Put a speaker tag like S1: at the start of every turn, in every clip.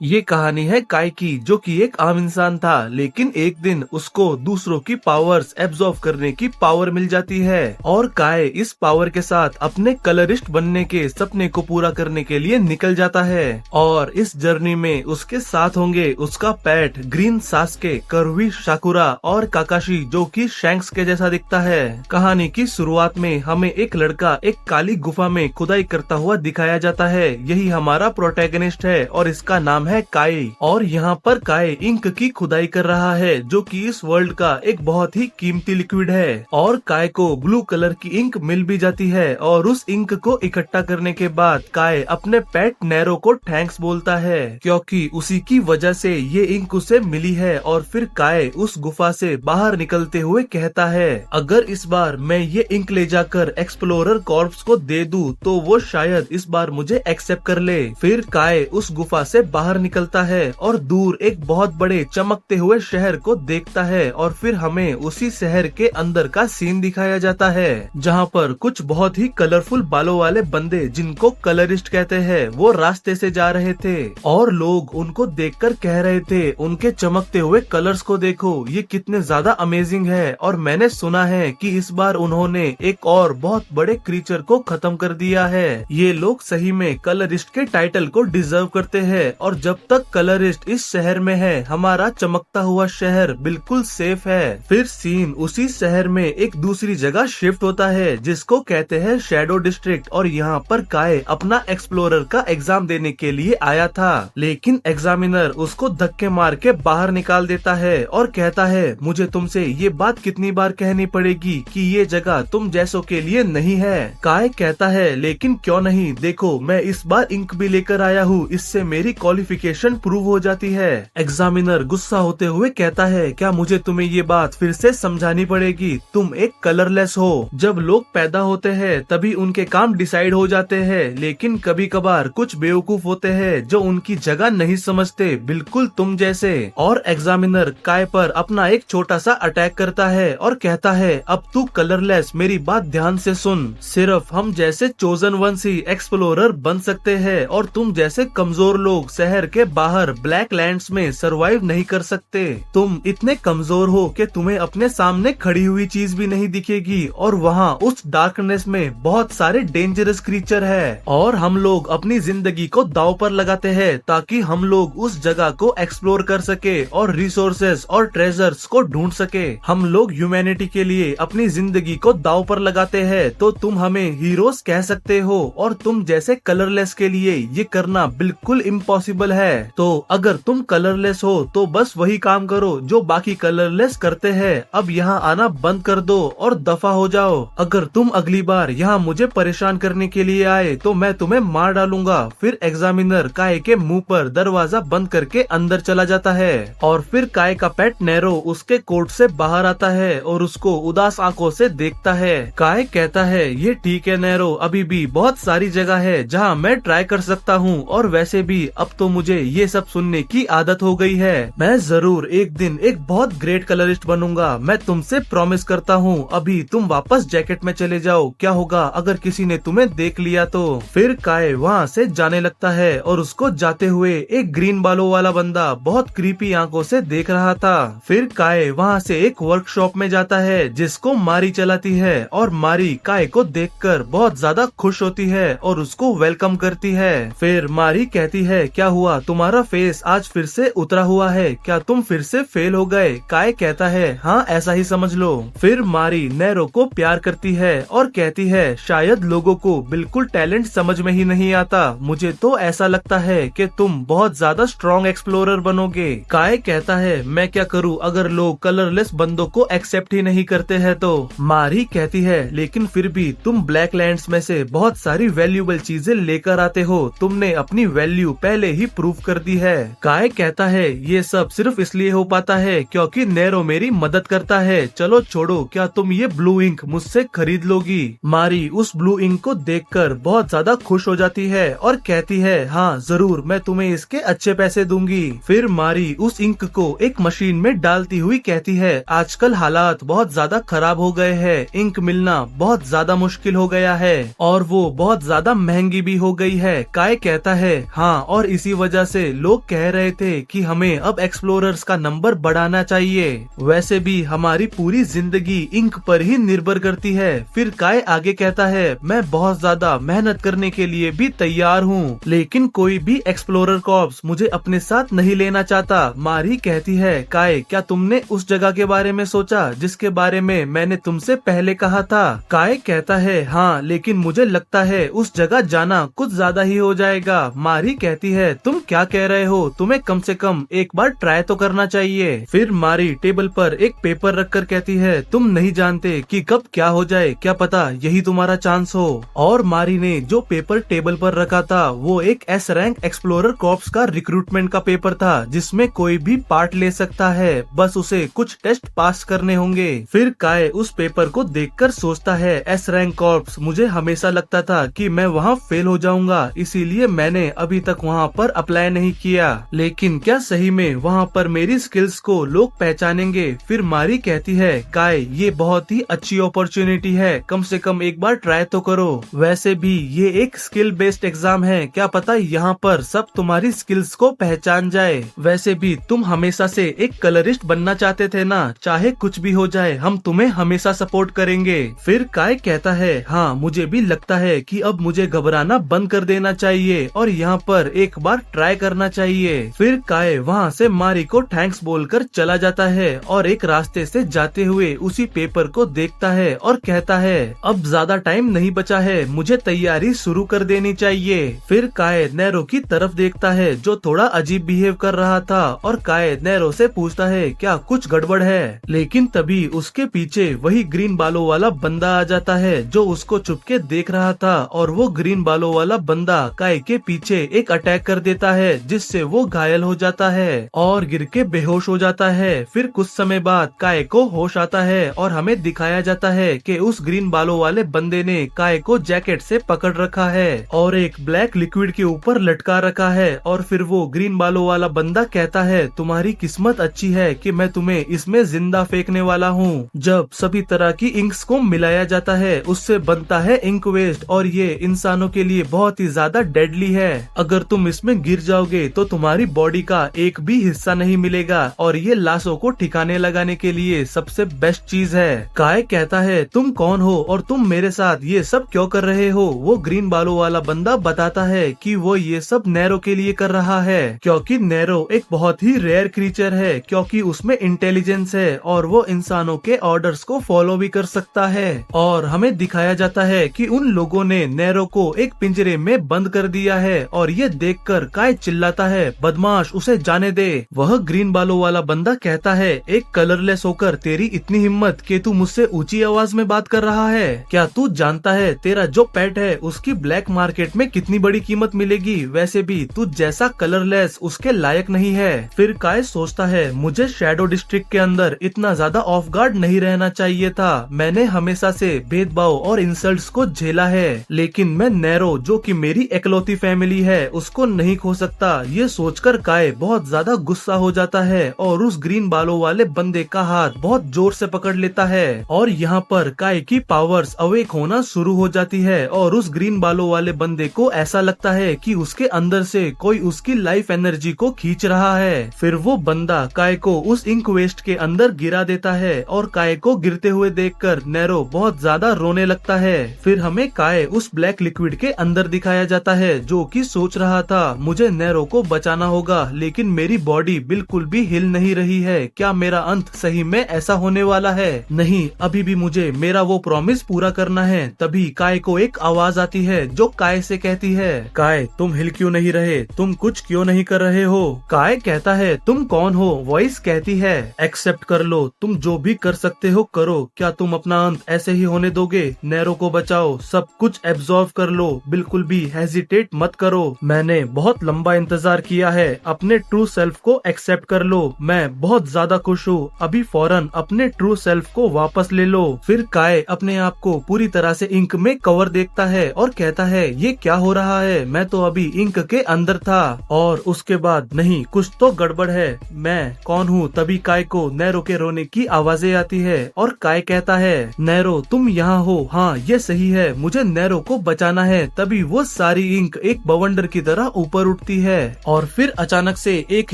S1: ये कहानी है काय की, जो कि एक आम इंसान था, लेकिन एक दिन उसको दूसरों की पावर्स एब्जॉर्ब करने की पावर मिल जाती है और काय इस पावर के साथ अपने कलरिस्ट बनने के सपने को पूरा करने के लिए निकल जाता है। और इस जर्नी में उसके साथ होंगे उसका पेट ग्रीन सास्के, करुवी साकुरा और काकाशी, जो कि शैंक्स के जैसा दिखता है। कहानी की शुरुआत में हमें एक लड़का एक काली गुफा में खुदाई करता हुआ दिखाया जाता है। यही हमारा प्रोटैगनिस्ट है और इसका नाम है काय। और यहाँ पर काय इंक की खुदाई कर रहा है, जो कि इस वर्ल्ड का एक बहुत ही कीमती लिक्विड है। और काय को ब्लू कलर की इंक मिल भी जाती है और उस इंक को इकट्ठा करने के बाद काय अपने पेट नैरो को थैंक्स बोलता है, क्योंकि उसी की वजह से ये इंक उसे मिली है। और फिर काय उस गुफा से बाहर निकलते हुए कहता है, अगर इस बार मैं ये इंक ले जाकर एक्सप्लोरर कॉर्प्स को दे दूं तो वो शायद इस बार मुझे एक्सेप्ट कर ले। फिर काय उस गुफा से बाहर निकलता है और दूर एक बहुत बड़े चमकते हुए शहर को देखता है। और फिर हमें उसी शहर के अंदर का सीन दिखाया जाता है, जहाँ पर कुछ बहुत ही कलरफुल बालों वाले बंदे, जिनको कलरिस्ट कहते हैं, वो रास्ते से जा रहे थे और लोग उनको देखकर कह रहे थे, उनके चमकते हुए कलर्स को देखो, ये कितने ज्यादा अमेजिंग है। और मैंने सुना है कि इस बार उन्होंने एक और बहुत बड़े क्रीचर को खत्म कर दिया है। ये लोग सही में कलरिस्ट के टाइटल को डिजर्व करते हैं। और जब तक कलरिस्ट इस शहर में है, हमारा चमकता हुआ शहर बिल्कुल सेफ है। फिर सीन उसी शहर में एक दूसरी जगह शिफ्ट होता है, जिसको कहते हैं शैडो डिस्ट्रिक्ट। और यहाँ पर काय अपना एक्सप्लोरर का एग्जाम देने के लिए आया था, लेकिन एग्जामिनर उसको धक्के मार के बाहर निकाल देता है और कहता है, मुझे तुमसे ये बात कितनी बार कहनी पड़ेगी कि ये जगह तुम जैसों के लिए नहीं है। काय कहता है, लेकिन क्यों नहीं, देखो मैं इस बार इंक भी लेकर आया हूँ, इससे मेरी क्वालिफिकेशन प्रूव हो जाती है। एग्जामिनर गुस्सा होते हुए कहता है, क्या मुझे तुम्हें ये बात फिर से समझानी पड़ेगी, तुम एक कलरलेस हो। जब लोग पैदा होते हैं तभी उनके काम डिसाइड हो जाते हैं, लेकिन कभी कभार कुछ बेवकूफ होते हैं जो उनकी जगह नहीं समझते, बिल्कुल तुम जैसे। और एग्जामिनर काय पर अपना एक छोटा सा अटैक करता है और कहता है, अब तू कलरलेस, मेरी बात ध्यान से सुन, सिर्फ हम जैसे चोजन वंस ही एक्सप्लोरर बन सकते हैं और तुम जैसे कमजोर लोग शहर के बाहर ब्लैक लैंड्स में सरवाइव नहीं कर सकते। तुम इतने कमजोर हो कि तुम्हें अपने सामने खड़ी हुई चीज भी नहीं दिखेगी और वहाँ उस डार्कनेस में बहुत सारे डेंजरस क्रीचर है। और हम लोग अपनी जिंदगी को दांव पर लगाते हैं ताकि हम लोग उस जगह को एक्सप्लोर कर सके और रिसोर्सेस और ट्रेजर्स को ढूंढ सके। हम लोग ह्यूमैनिटी के लिए अपनी जिंदगी को दांव पर लगाते हैं, तो तुम हमें हीरोज कह सकते हो। और तुम जैसे कलरलेस के लिए ये करना बिल्कुल इम्पॉसिबल है। तो अगर तुम कलरलेस हो तो बस वही काम करो जो बाकी कलरलेस करते हैं। अब यहाँ आना बंद कर दो और दफा हो जाओ। अगर तुम अगली बार यहाँ मुझे परेशान करने के लिए आए तो मैं तुम्हें मार डालूंगा। फिर एग्जामिनर काय के मुंह पर दरवाजा बंद करके अंदर चला जाता है और फिर काय का पेट नैरो उसके कोर्ट से बाहर आता है और उसको उदास आंखों से देखता है। काय कहता है, ये ठीक है नैरो, अभी भी बहुत सारी जगह है जहाँ मैं ट्राई कर सकता हूँ और वैसे भी अब तो मुझे ये सब सुनने की आदत हो गई है। मैं जरूर एक दिन एक बहुत ग्रेट कलरिस्ट बनूंगा, मैं तुमसे प्रॉमिस करता हूँ। अभी तुम वापस जैकेट में चले जाओ, क्या होगा अगर किसी ने तुम्हें देख लिया तो। फिर काय वहाँ से जाने लगता है और उसको जाते हुए एक ग्रीन बालों वाला बंदा बहुत क्रीपी आंखों से देख रहा था। फिर काय वहाँ से एक वर्कशॉप में जाता है जिसको मारी चलाती है और मारी काय को देखकर बहुत ज्यादा खुश होती है और उसको वेलकम करती है। फिर मारी कहती है, क्या हुआ, तुम्हारा फेस आज फिर से उतरा हुआ है, क्या तुम फिर से फेल हो गए। काय कहता है, हाँ ऐसा ही समझ लो। फिर मारी नैरो को प्यार करती है और कहती है, शायद लोगों को बिल्कुल टैलेंट समझ में ही नहीं आता, मुझे तो ऐसा लगता है कि तुम बहुत ज्यादा स्ट्रॉन्ग एक्सप्लोरर बनोगे। काय कहता है, मैं क्या करूँ अगर लोग कलरलेस बंदों को एक्सेप्ट ही नहीं करते हैं तो। मारी कहती है, लेकिन फिर भी तुम ब्लैक लैंड्स में से बहुत सारी वैल्यूएबल चीजें लेकर आते हो, तुमने अपनी वैल्यू पहले ही प्रूव कर दी है। काय कहता है, ये सब सिर्फ इसलिए हो पाता है क्योंकि नैरो मेरी मदद करता है, चलो छोड़ो, क्या तुम ये ब्लू इंक मुझसे खरीद लोगी। मारी उस ब्लू इंक को देखकर बहुत ज्यादा खुश हो जाती है और कहती है, हाँ जरूर, मैं तुम्हें इसके अच्छे पैसे दूंगी। फिर मारी उस इंक को एक मशीन में डालती हुई कहती है, आजकल हालात बहुत ज्यादा खराब हो गए हैं, इंक मिलना बहुत ज्यादा मुश्किल हो गया है और वो बहुत ज्यादा महंगी भी हो गई है। काय कहता है, हाँ और इसी वजह वजह से लोग कह रहे थे कि हमें अब एक्सप्लोरर्स का नंबर बढ़ाना चाहिए। वैसे भी हमारी पूरी जिंदगी इंक पर ही निर्भर करती है। फिर काय आगे कहता है, मैं बहुत ज्यादा मेहनत करने के लिए भी तैयार हूँ, लेकिन कोई भी एक्सप्लोरर कॉर्प्स मुझे अपने साथ नहीं लेना चाहता। मारी कहती है, काय क्या तुमने उस जगह के बारे में सोचा जिसके बारे में मैंने तुमसे पहले कहा था? काय कहता है, हाँ, लेकिन मुझे लगता है उस जगह जाना कुछ ज्यादा ही हो जाएगा। मारी कहती है, तुम क्या कह रहे हो? तुम्हें कम से कम एक बार ट्राई तो करना चाहिए। फिर मारी टेबल पर एक पेपर रखकर कहती है, तुम नहीं जानते कि कब क्या हो जाए, क्या पता यही तुम्हारा चांस हो। और मारी ने जो पेपर टेबल पर रखा था वो एक एस रैंक एक्सप्लोरर कॉर्प्स का रिक्रूटमेंट का पेपर था, जिसमें कोई भी पार्ट ले सकता है, बस उसे कुछ टेस्ट पास करने होंगे। फिर काय उस पेपर को देखकर सोचता है, एस रैंक कॉर्प्स, मुझे हमेशा लगता था कि मैं वहाँ फेल हो जाऊंगा, इसीलिए मैंने अभी तक वहाँ पर अप्लाई नहीं किया, लेकिन क्या सही में वहाँ पर मेरी स्किल्स को लोग पहचानेंगे? फिर मारी कहती है, काय ये बहुत ही अच्छी अपॉर्चुनिटी है, कम से कम एक बार ट्राई तो करो। वैसे भी ये एक स्किल बेस्ड एग्जाम है, क्या पता यहाँ पर सब तुम्हारी स्किल्स को पहचान जाए। वैसे भी तुम हमेशा से एक कलरिस्ट बनना चाहते थे ना, चाहे कुछ भी हो जाए हम तुम्हें हमेशा सपोर्ट करेंगे। फिर काय कहता है, हाँ, मुझे भी लगता है कि अब मुझे घबराना बंद कर देना चाहिए और यहाँ पर एक बार ट्राई करना चाहिए। फिर काय वहाँ से मारी को थैंक्स बोलकर चला जाता है और एक रास्ते से जाते हुए उसी पेपर को देखता है और कहता है, अब ज्यादा टाइम नहीं बचा है, मुझे तैयारी शुरू कर देनी चाहिए। फिर काय नैरो की तरफ देखता है जो थोड़ा अजीब बिहेव कर रहा था और काय नैरो से पूछता है, क्या कुछ गड़बड़ है? लेकिन तभी उसके पीछे वही ग्रीन बालों वाला बंदा आ जाता है जो उसको चुपके देख रहा था और वो ग्रीन बालों वाला बंदा काय के पीछे एक अटैक कर देता है जिससे वो घायल हो जाता है और गिर के बेहोश हो जाता है। फिर कुछ समय बाद काय को होश आता है और हमें दिखाया जाता है कि उस ग्रीन बालों वाले बंदे ने काय को जैकेट से पकड़ रखा है और एक ब्लैक लिक्विड के ऊपर लटका रखा है। और फिर वो ग्रीन बालों वाला बंदा कहता है, तुम्हारी किस्मत अच्छी है कि मैं तुम्हें इसमें जिंदा फेंकने वाला हूँ। जब सभी तरह की इंक्स को मिलाया जाता है उससे बनता है इंक वेस्ट और ये इंसानों के लिए बहुत ही ज्यादा डेडली है। अगर तुम इसमें गिर जाओगे तो तुम्हारी बॉडी का एक भी हिस्सा नहीं मिलेगा और ये लाशों को ठिकाने लगाने के लिए सबसे बेस्ट चीज है। काय कहता है, तुम कौन हो और तुम मेरे साथ ये सब क्यों कर रहे हो? वो ग्रीन बालों वाला बंदा बताता है कि वो ये सब नैरो के लिए कर रहा है क्योंकि नैरो एक बहुत ही रेयर क्रीचर है, क्योंकि उसमें इंटेलिजेंस है और वो इंसानों के ऑर्डर्स को फॉलो भी कर सकता है। और हमें दिखाया जाता है कि उन लोगों ने नैरो को एक पिंजरे में बंद कर दिया है और ये देखकर काय चिल्लाता है, बदमाश, उसे जाने दे। वह ग्रीन बालों वाला बंदा कहता है, एक कलरलेस होकर तेरी इतनी हिम्मत कि तू मुझसे ऊंची आवाज में बात कर रहा है? क्या तू जानता है तेरा जो पेट है उसकी ब्लैक मार्केट में कितनी बड़ी कीमत मिलेगी? वैसे भी तू जैसा कलरलेस उसके लायक नहीं है। फिर काय सोचता है, मुझे शैडो डिस्ट्रिक्ट के अंदर इतना ज्यादा ऑफ गार्ड नहीं रहना चाहिए था। मैंने हमेशा से भेदभाव और इंसल्ट्स को झेला है, लेकिन मैं नैरो जो कि मेरी इकलौती फैमिली है उसको नहीं खो सकता। ये सोचकर काय बहुत ज्यादा गुस्सा हो जाता है और उस ग्रीन बालों वाले बंदे का हाथ बहुत जोर से पकड़ लेता है और यहाँ पर काय की पावर्स अवेक होना शुरू हो जाती है और उस ग्रीन बालों वाले बंदे को ऐसा लगता है कि उसके अंदर से कोई उसकी लाइफ एनर्जी को खींच रहा है। फिर वो बंदा काय को उस इंक वेस्ट के अंदर गिरा देता है और काय को गिरते हुए देखकर नैरो बहुत ज्यादा रोने लगता है। फिर हमें काय उस ब्लैक लिक्विड के अंदर दिखाया जाता है जो कि सोच रहा था, मुझे नैरो को बचाना होगा, लेकिन मेरी बॉडी बिल्कुल भी हिल नहीं रही है। क्या मेरा अंत सही में ऐसा होने वाला है? नहीं, अभी भी मुझे मेरा वो प्रॉमिस पूरा करना है। तभी काय को एक आवाज आती है जो काय से कहती है, काय तुम हिल क्यों नहीं रहे? तुम कुछ क्यों नहीं कर रहे हो? काय कहता है, तुम कौन हो? वॉइस कहती है, एक्सेप्ट कर लो, तुम जो भी कर सकते हो करो। क्या तुम अपना अंत ऐसे ही होने दोगे? नैरो को बचाओ, सब कुछ एब्जॉर्व कर लो, बिल्कुल भी हेजिटेट मत करो। मैंने बहुत लंबा इंतजार किया है, अपने ट्रू सेल्फ को एक्सेप्ट कर लो। मैं बहुत ज्यादा खुश हूँ, अभी फौरन अपने ट्रू सेल्फ को वापस ले लो। फिर काय अपने आप को पूरी तरह से इंक में कवर देखता है और कहता है, ये क्या हो रहा है? मैं तो अभी इंक के अंदर था। और उसके बाद, नहीं, कुछ तो गड़बड़ है, मैं कौन हूँ? तभी काय को नैरो के रोने की आवाजें आती है और काय कहता है, नैरो तुम यहाँ हो? हाँ ये सही है, मुझे नैरो को बचाना है। तभी वो सारी इंक एक बवंडर की तरह ऊपर उठती है और फिर अचानक से एक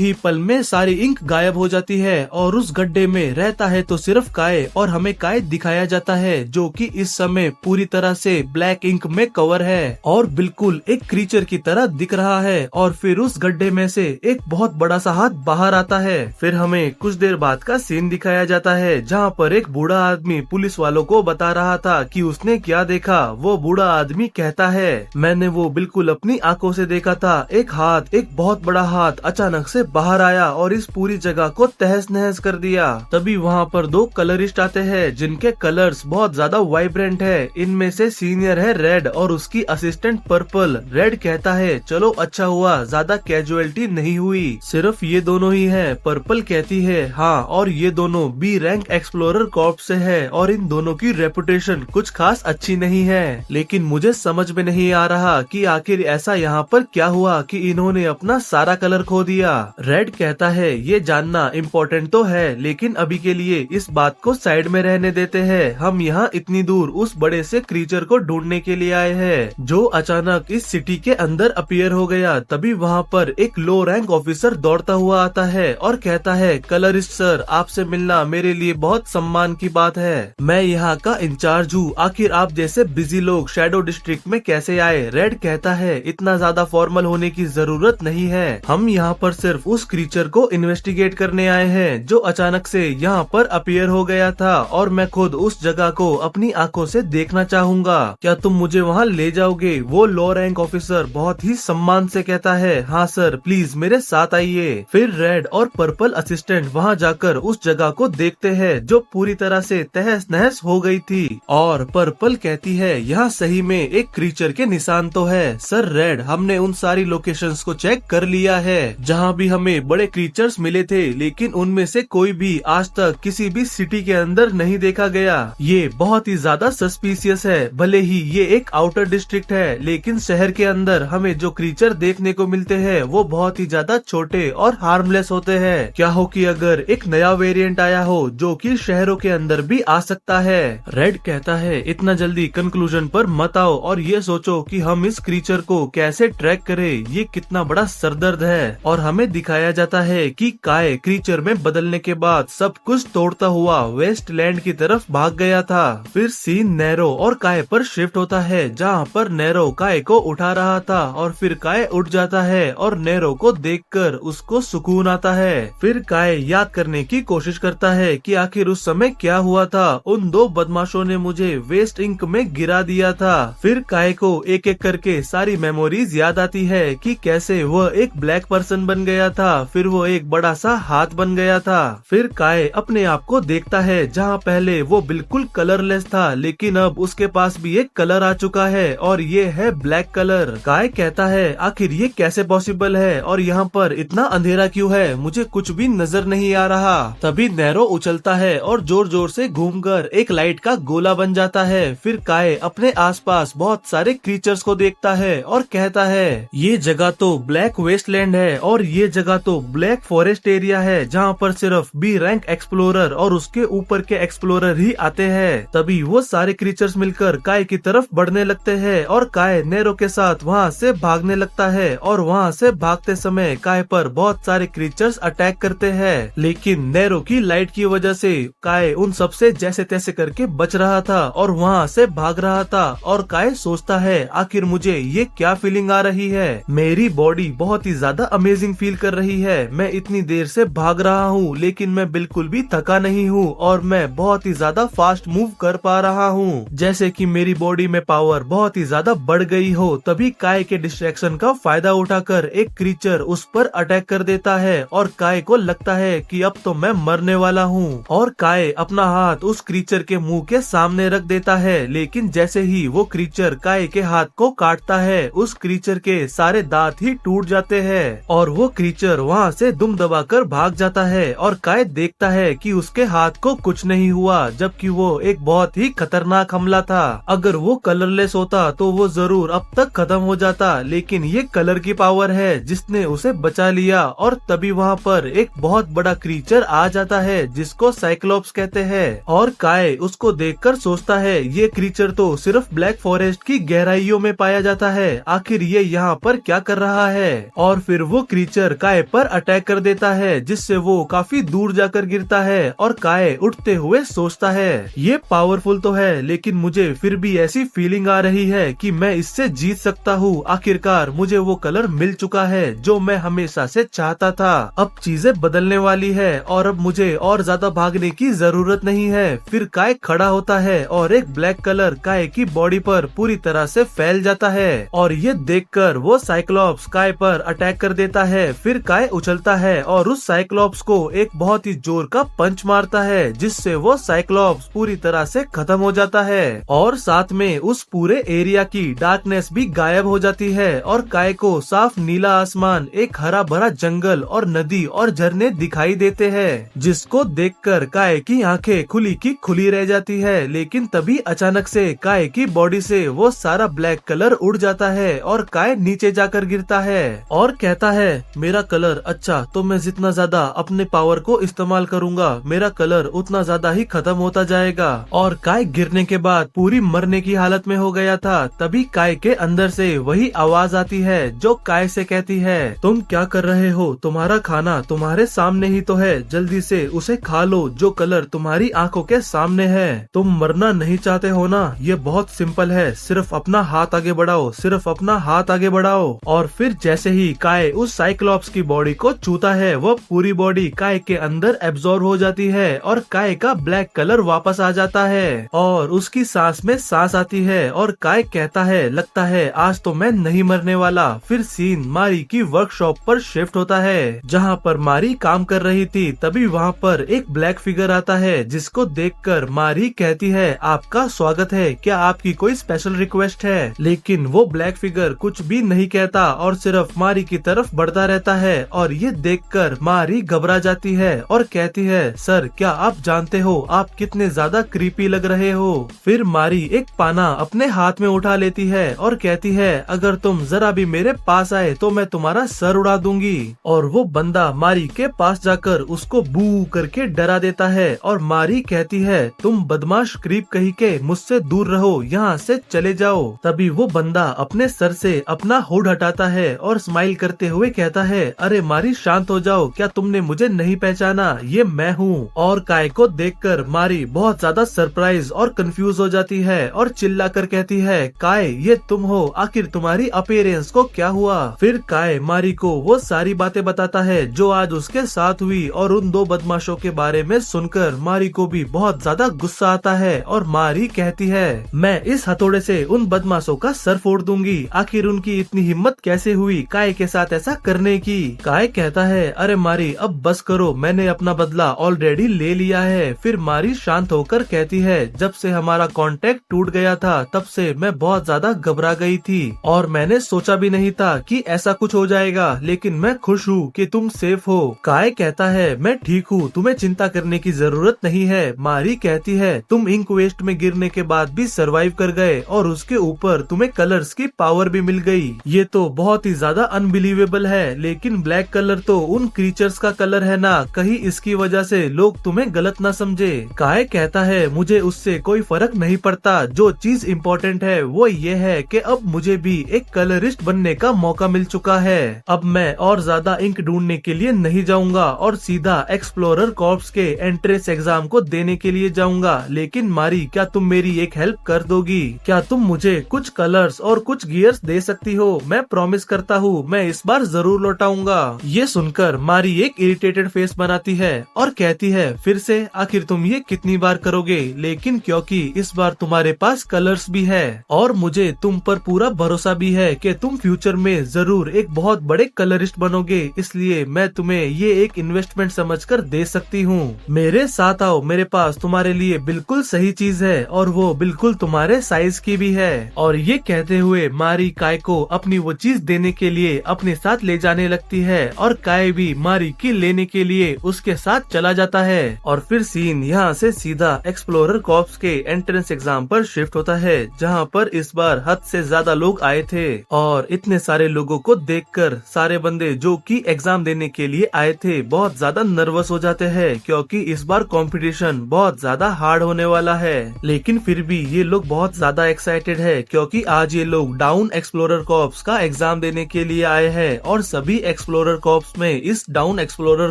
S1: ही पल में सारी इंक गायब हो जाती है और उस गड्ढे में रहता है तो सिर्फ काय और हमें काय दिखाया जाता है जो कि इस समय पूरी तरह से ब्लैक इंक में कवर है और बिल्कुल एक क्रीचर की तरह दिख रहा है। और फिर उस गड्ढे में से एक बहुत बड़ा सा हाथ बाहर आता है। फिर हमें कुछ देर बाद का सीन दिखाया जाता है जहाँ पर एक बूढ़ा आदमी पुलिस वालों को बता रहा था कि उसने क्या देखा। वो बूढ़ा आदमी कहता है, मैंने वो बिल्कुल अपनी आंखों से देखा था। एक बहुत बड़ा हाथ अचानक से बाहर आया और इस पूरी जगह को तहस नहस कर दिया। तभी वहाँ पर दो कलरिस्ट आते हैं जिनके कलर्स बहुत ज्यादा वाइब्रेंट है। इनमें से सीनियर है रेड और उसकी असिस्टेंट पर्पल। रेड कहता है, चलो अच्छा हुआ, ज्यादा कैजुअलिटी नहीं हुई, सिर्फ ये दोनों ही हैं। पर्पल कहती है, हाँ, और ये दोनों बी रैंक एक्सप्लोरर कॉर्प्स से है और इन दोनों की रेपुटेशन कुछ खास अच्छी नहीं है। लेकिन मुझे समझ में नहीं आ रहा कि आखिर ऐसा यहाँ पर क्या हुआ कि इन्होंने अपना सारा कलर खो दिया। रेड कहता है, ये जानना इम्पोर्टेंट तो है लेकिन अभी के लिए इस बात को साइड में रहने देते हैं। हम यहाँ इतनी दूर उस बड़े से क्रीचर को ढूंढने के लिए आए हैं जो अचानक इस सिटी के अंदर अपीयर हो गया। तभी वहाँ पर एक लो रैंक ऑफिसर दौड़ता हुआ आता है और कहता है, कलरिस्ट सर, आपसे मिलना मेरे लिए बहुत सम्मान की बात है। मैं यहाँ का इंचार्ज हूँ। आखिर आप जैसे बिजी लोग शैडो डिस्ट्रिक्ट में कैसे आए? रेड कहता है, इतना ज्यादा फॉर्मल होने की जरूरत नहीं है। हम यहाँ पर सिर्फ उस क्रीचर को इन्वेस्टिगेट करने आए हैं जो अचानक से यहाँ पर अपीयर हो गया था और मैं खुद उस जगह को अपनी आंखों से देखना चाहूंगा। क्या तुम मुझे वहाँ ले जाओगे? वो लो रैंक ऑफिसर बहुत ही सम्मान से कहता है, हाँ सर, प्लीज मेरे साथ आइए। फिर रेड और पर्पल असिस्टेंट वहाँ जाकर उस जगह को देखते हैं जो पूरी तरह से तहस नहस हो गई थी। और पर्पल कहती है, यहाँ सही में एक क्रीचर के निशान तो है। सर रेड, हमने उन सारी लोकेशंस को चेक कर लिया है जहाँ भी हमें बड़े क्रीचर्स मिले थे, लेकिन उनमें से कोई भी आज तक किसी भी सिटी के अंदर नहीं देखा गया। ये बहुत ही ज्यादा सस्पिशियस है। भले ही ये एक आउटर डिस्ट्रिक्ट है लेकिन शहर के अंदर हमें जो क्रीचर देखने को मिलते हैं वो बहुत ही ज्यादा छोटे और हार्मलेस होते हैं। क्या हो कि अगर एक नया वेरिएंट आया हो जो कि शहरों के अंदर भी आ सकता है। रेड कहता है, इतना जल्दी कंक्लूजन पर मत आओ और ये सोचो कि हम इस क्रीचर को कैसे ट्रैक करें। ये कितना बड़ा सरदर्द है। और हमें दिखाया जाता है कि काय क्रीचर में बदलने के बाद सब कुछ तोड़ता हुआ वेस्ट लैंड की तरफ भाग गया था। फिर सीन नैरो और काय पर शिफ्ट होता है जहाँ पर नैरो काय को उठा रहा था और फिर काय उठ जाता है और नैरो को देखकर उसको सुकून आता है। फिर काय याद करने की कोशिश करता है कि आखिर उस समय क्या हुआ था। उन दो बदमाशों ने मुझे वेस्ट इंक में गिरा दिया था। फिर काय को एक एक करके सारी मेमोरीज याद आती है कि कैसे वह एक ब्लैक पर्सन बन गया था, फिर वो एक बड़ा सा हाथ बन गया था। फिर काय अपने आप को देखता है जहाँ पहले वो बिल्कुल कलरलेस था लेकिन अब उसके पास भी एक कलर आ चुका है और ये है ब्लैक कलर। काय कहता है, आखिर ये कैसे पॉसिबल है और यहाँ पर इतना अंधेरा क्यों है? मुझे कुछ भी नजर नहीं आ रहा। तभी नैरो उछलता है और जोर जोर से घूमकर एक लाइट का गोला बन जाता है। फिर काय अपने आसपास बहुत सारे क्रीचर्स को देखता है और कहता है, ये जगह तो ब्लैक वेस्टलैंड है और ये जगह तो ब्लैक फॉरेस्ट एरिया है जहाँ पर सिर्फ बी रैंक एक्सप्लोरर और उसके ऊपर के एक्सप्लोरर ही आते हैं। तभी वो सारे क्रीचर्स मिलकर काय की तरफ बढ़ने लगते हैं और काय नैरो के साथ वहाँ से भागने लगता है और वहाँ से भागते समय काय पर बहुत सारे क्रीचर्स अटैक करते हैं। लेकिन नैरो की लाइट की वजह से काय उन सबसे जैसे तैसे करके बच रहा था और वहाँ से भाग रहा था। और काय सोचता है, आखिर मुझे ये क्या फीलिंग आ रही है? मेरी बॉडी बहुत ही ज्यादा अमेजिंग फील कर रही है। मैं इतनी देर से भाग रहा हूँ लेकिन मैं बिल्कुल भी थका नहीं हूँ और मैं बहुत ही ज्यादा फास्ट मूव कर पा रहा हूँ, जैसे कि मेरी बॉडी में पावर बहुत ही ज्यादा बढ़ गई हो। तभी काय के डिस्ट्रैक्शन का फायदा उठाकर एक क्रीचर उस पर अटैक कर देता है और काय को लगता है कि अब तो मैं मरने वाला हूँ। और काय अपना हाथ उस क्रीचर के मुंह के सामने रख देता है लेकिन जैसे ही वो क्रीचर काय के हाथ को काटता है उस क्रीचर के सारे दांत ही टूट जाते हैं और वो क्रीचर वहाँ से दुम दबाकर भाग जाता है। और काय देखता है कि उसके हाथ को कुछ नहीं हुआ जबकि वो एक बहुत ही खतरनाक हमला था। अगर वो कलरलेस होता तो वो जरूर अब तक खत्म हो जाता, लेकिन ये कलर की पावर है जिसने उसे बचा लिया। और तभी वहाँ पर एक बहुत बड़ा क्रीचर आ जाता है जिसको साइक्लोप्स कहते हैं और काय उसको देखकर सोचता है, ये क्रीचर तो सिर्फ ब्लैक फॉरेस्ट की गहराइयों में पाया जाता है। आखिर ये यहाँ पर क्या कर रहा है और फिर वो क्रीचर काय पर अटैक कर देता है, जिससे वो काफी दूर जाकर गिरता है और काय उठते हुए सोचता है ये पावरफुल तो है, लेकिन मुझे फिर भी ऐसी फीलिंग आ रही है कि मैं इससे जीत सकता हूँ। आखिरकार मुझे वो कलर मिल चुका है जो मैं हमेशा से चाहता था। अब चीजें बदलने वाली है और अब मुझे और ज्यादा भागने की जरूरत नहीं है। फिर काय खड़ा होता है और एक ब्लैक कलर काय की बॉडी पर पूरी तरह से फैल जाता है और ये देखकर वो साइक्लॉप्स काय पर अटैक कर देता है। फिर काय उछलता है और उस साइक्लॉप्स को एक बहुत ही जोर का पंच मारता है, जिससे वो साइक्लॉप्स पूरी तरह से खत्म हो जाता है और साथ में उस पूरे एरिया की डार्कनेस भी गायब हो जाती है और काय को साफ नीला आसमान, एक हरा भरा जंगल और नदी और झरने दिखाई देते हैं, जिसको देखकर काय की आंखें खुली की खुली रह जाती है। लेकिन तभी अचानक से काय की बॉडी से वो सारा ब्लैक कलर उड़ जाता है और काय नीचे जाकर गिरता है और कहता है मेरा कलर, अच्छा तो मैं जितना ज्यादा अपने पावर को इस्तेमाल करूंगा मेरा कलर उतना ज्यादा ही खत्म होता जाएगा। और काय गिरने के बाद पूरी मरने की हालत में हो गया था। तभी काय के अंदर से वही आवाज आती है जो काय से कहती है तुम क्या कर रहे हो, तुम्हारा खाना तुम्हारे सामने ही तो है, जल्दी से उसे खा लो जो कलर तुम्हारी आंखों के सामने है। तुम मरना नहीं चाहते हो ना, ये बहुत सिंपल है, सिर्फ अपना हाथ आगे बढ़ाओ, सिर्फ अपना हाथ आगे बढ़ाओ। और फिर जैसे ही काय उस साइक्लॉप्स की बॉडी को छूता है वो पूरी बॉडी काय के अंदर एब्जॉर्ब हो जाती है और काय का ब्लैक कलर वापस आ जाता है और उसकी सांस में सांस आती है और काय कहता है लगता है आज तो मैं नहीं मरने वाला। फिर सीन मारी की वर्कशॉप पर शिफ्ट होता है जहाँ पर मारी काम कर रही थी। तभी वहाँ पर एक ब्लैक फिगर आता है जिसको देखकर मारी कहती है आपका स्वागत है, क्या आपकी कोई स्पेशल रिक्वेस्ट है। लेकिन वो ब्लैक फिगर कुछ भी नहीं कहता और सिर्फ मारी की तरफ बढ़ता रहता है और ये देखकर मारी घबरा जाती है और कहती है सर क्या आप जानते हो आप कितने ज्यादा क्रीपी लग रहे हो। फिर मारी एक पाना अपने हाथ में उठा लेती है और कहती है अगर तुम जरा भी मेरे पास आए तो मैं तुम्हारा सर उड़ा दूंगी। और वो बंदा मारी के पास जाकर उसको बू करके डरा देता है और मारी कहती है तुम बदमाश क्रीप कहीं के, मुझसे दूर रहो, यहाँ से चले जाओ। तभी वो बंदा अपने सर से अपना हुड हटाता है और स्माइल करते हुए कहता है अरे मारी शांत हो जाओ, क्या तुमने मुझे नहीं पहचाना, ये मैं हूँ। और काय को देखकर मारी बहुत ज्यादा सरप्राइज और कंफ्यूज हो जाती है और चिल्लाकर कहती है काय ये तुम हो, आखिर तुम्हारी अपीयरेंस को क्या हुआ। फिर काय मारी को वो सारी बातें बताता है जो आज उसके साथ हुई और उन दो बदमाशों के बारे में सुनकर मारी को भी बहुत ज्यादा गुस्सा आता है और मारी कहती है मैं इस हथौड़े से उन बदमाशों का सर फोड़ दूंगी, आखिर उनकी इतनी हिम्मत कैसे हुई काय के साथ ऐसा करने की। काय कहता है अरे मारी अब बस करो, मैंने अपना बदला ऑलरेडी ले लिया है। फिर मारी शांत होकर कहती है जब से हमारा कांटेक्ट टूट गया था तब से मैं बहुत ज्यादा घबरा गई थी और मैंने सोचा भी नहीं था कि ऐसा कुछ हो जाएगा, लेकिन मैं खुश हूँ कि तुम सेफ हो। काय कहता है मैं ठीक हूँ, तुम्हें चिंता करने की जरूरत नहीं है। मारी कहती है तुम इंक वेस्ट में गिरने के बाद भी सरवाइव कर गए और उसके ऊपर तुम्हें कलर्स की पावर भी मिल गई, ये तो बहुत ही ज्यादा अनबिलीवेबल है। लेकिन ब्लैक कलर तो उन क्रीचर्स का कलर है ना, कहीं इसकी वजह से लोग तुम्हें गलत ना समझे। काय कहता है मुझे उससे कोई फर्क नहीं पड़ता, जो चीज इम्पोर्टेंट है वो ये है कि अब मुझे भी एक कलरिस्ट बनने का मौका मिल चुका है। अब मैं और ज्यादा इंक ढूंढने के लिए नहीं जाऊंगा और सीधा एक्सप्लोरर कॉर्प्स के एंट्रेंस एग्जाम को देने के लिए जाऊंगा। लेकिन मारी क्या तुम मेरी एक हेल्प कर दोगी, क्या तुम मुझे कुछ कलर्स और कुछ गियर्स दे सकती हो, मैं प्रॉमिस करता हूँ मैं इस बार जरूर लौटाऊंगा। ये सुनकर मारी एक इरिटेटेड फेस बनाती है और कहती है फिर से, आखिर तुम ये कितनी बार करोगे, लेकिन क्योंकि इस बार तुम्हारे पास कलर्स भी है और मुझे तुम पर पूरा भरोसा भी है कि तुम फ्यूचर में जरूर एक बहुत बड़े कलरिस्ट बनोगे, इसलिए मैं तुम्हें ये एक इन्वेस्टमेंट समझकर दे सकती हूँ। मेरे साथ आओ, मेरे पास तुम्हारे लिए बिल्कुल सही चीज है और वो बिल्कुल तुम्हारे साइज की भी है। और ये कहते हुए मारी काय को अपनी वो चीज देने के लिए अपने साथ ले जाने लगती है और काय भी मारी की लेने के लिए उसके साथ चला जाता है। और फिर सीन यहाँ से सीधा एक्सप्लोरर कॉर्प्स के एंट्रेंस एग्जाम पर शिफ्ट होता है, जहाँ पर इस बार हद से ज्यादा लोग आए थे और इतने सारे लोगों को देखकर सारे बंदे जो कि एग्जाम देने के लिए आए थे बहुत ज्यादा नर्वस हो जाते हैं, क्योंकि इस बार कंपटीशन बहुत ज्यादा हार्ड होने वाला है। लेकिन फिर भी ये लोग बहुत ज्यादा एक्साइटेड है क्योंकि आज ये लोग डाउन एक्सप्लोरर कॉर्प्स का एग्जाम एग्जाम देने के लिए आए हैं और सभी एक्सप्लोरर कॉर्प्स में इस डाउन एक्सप्लोरर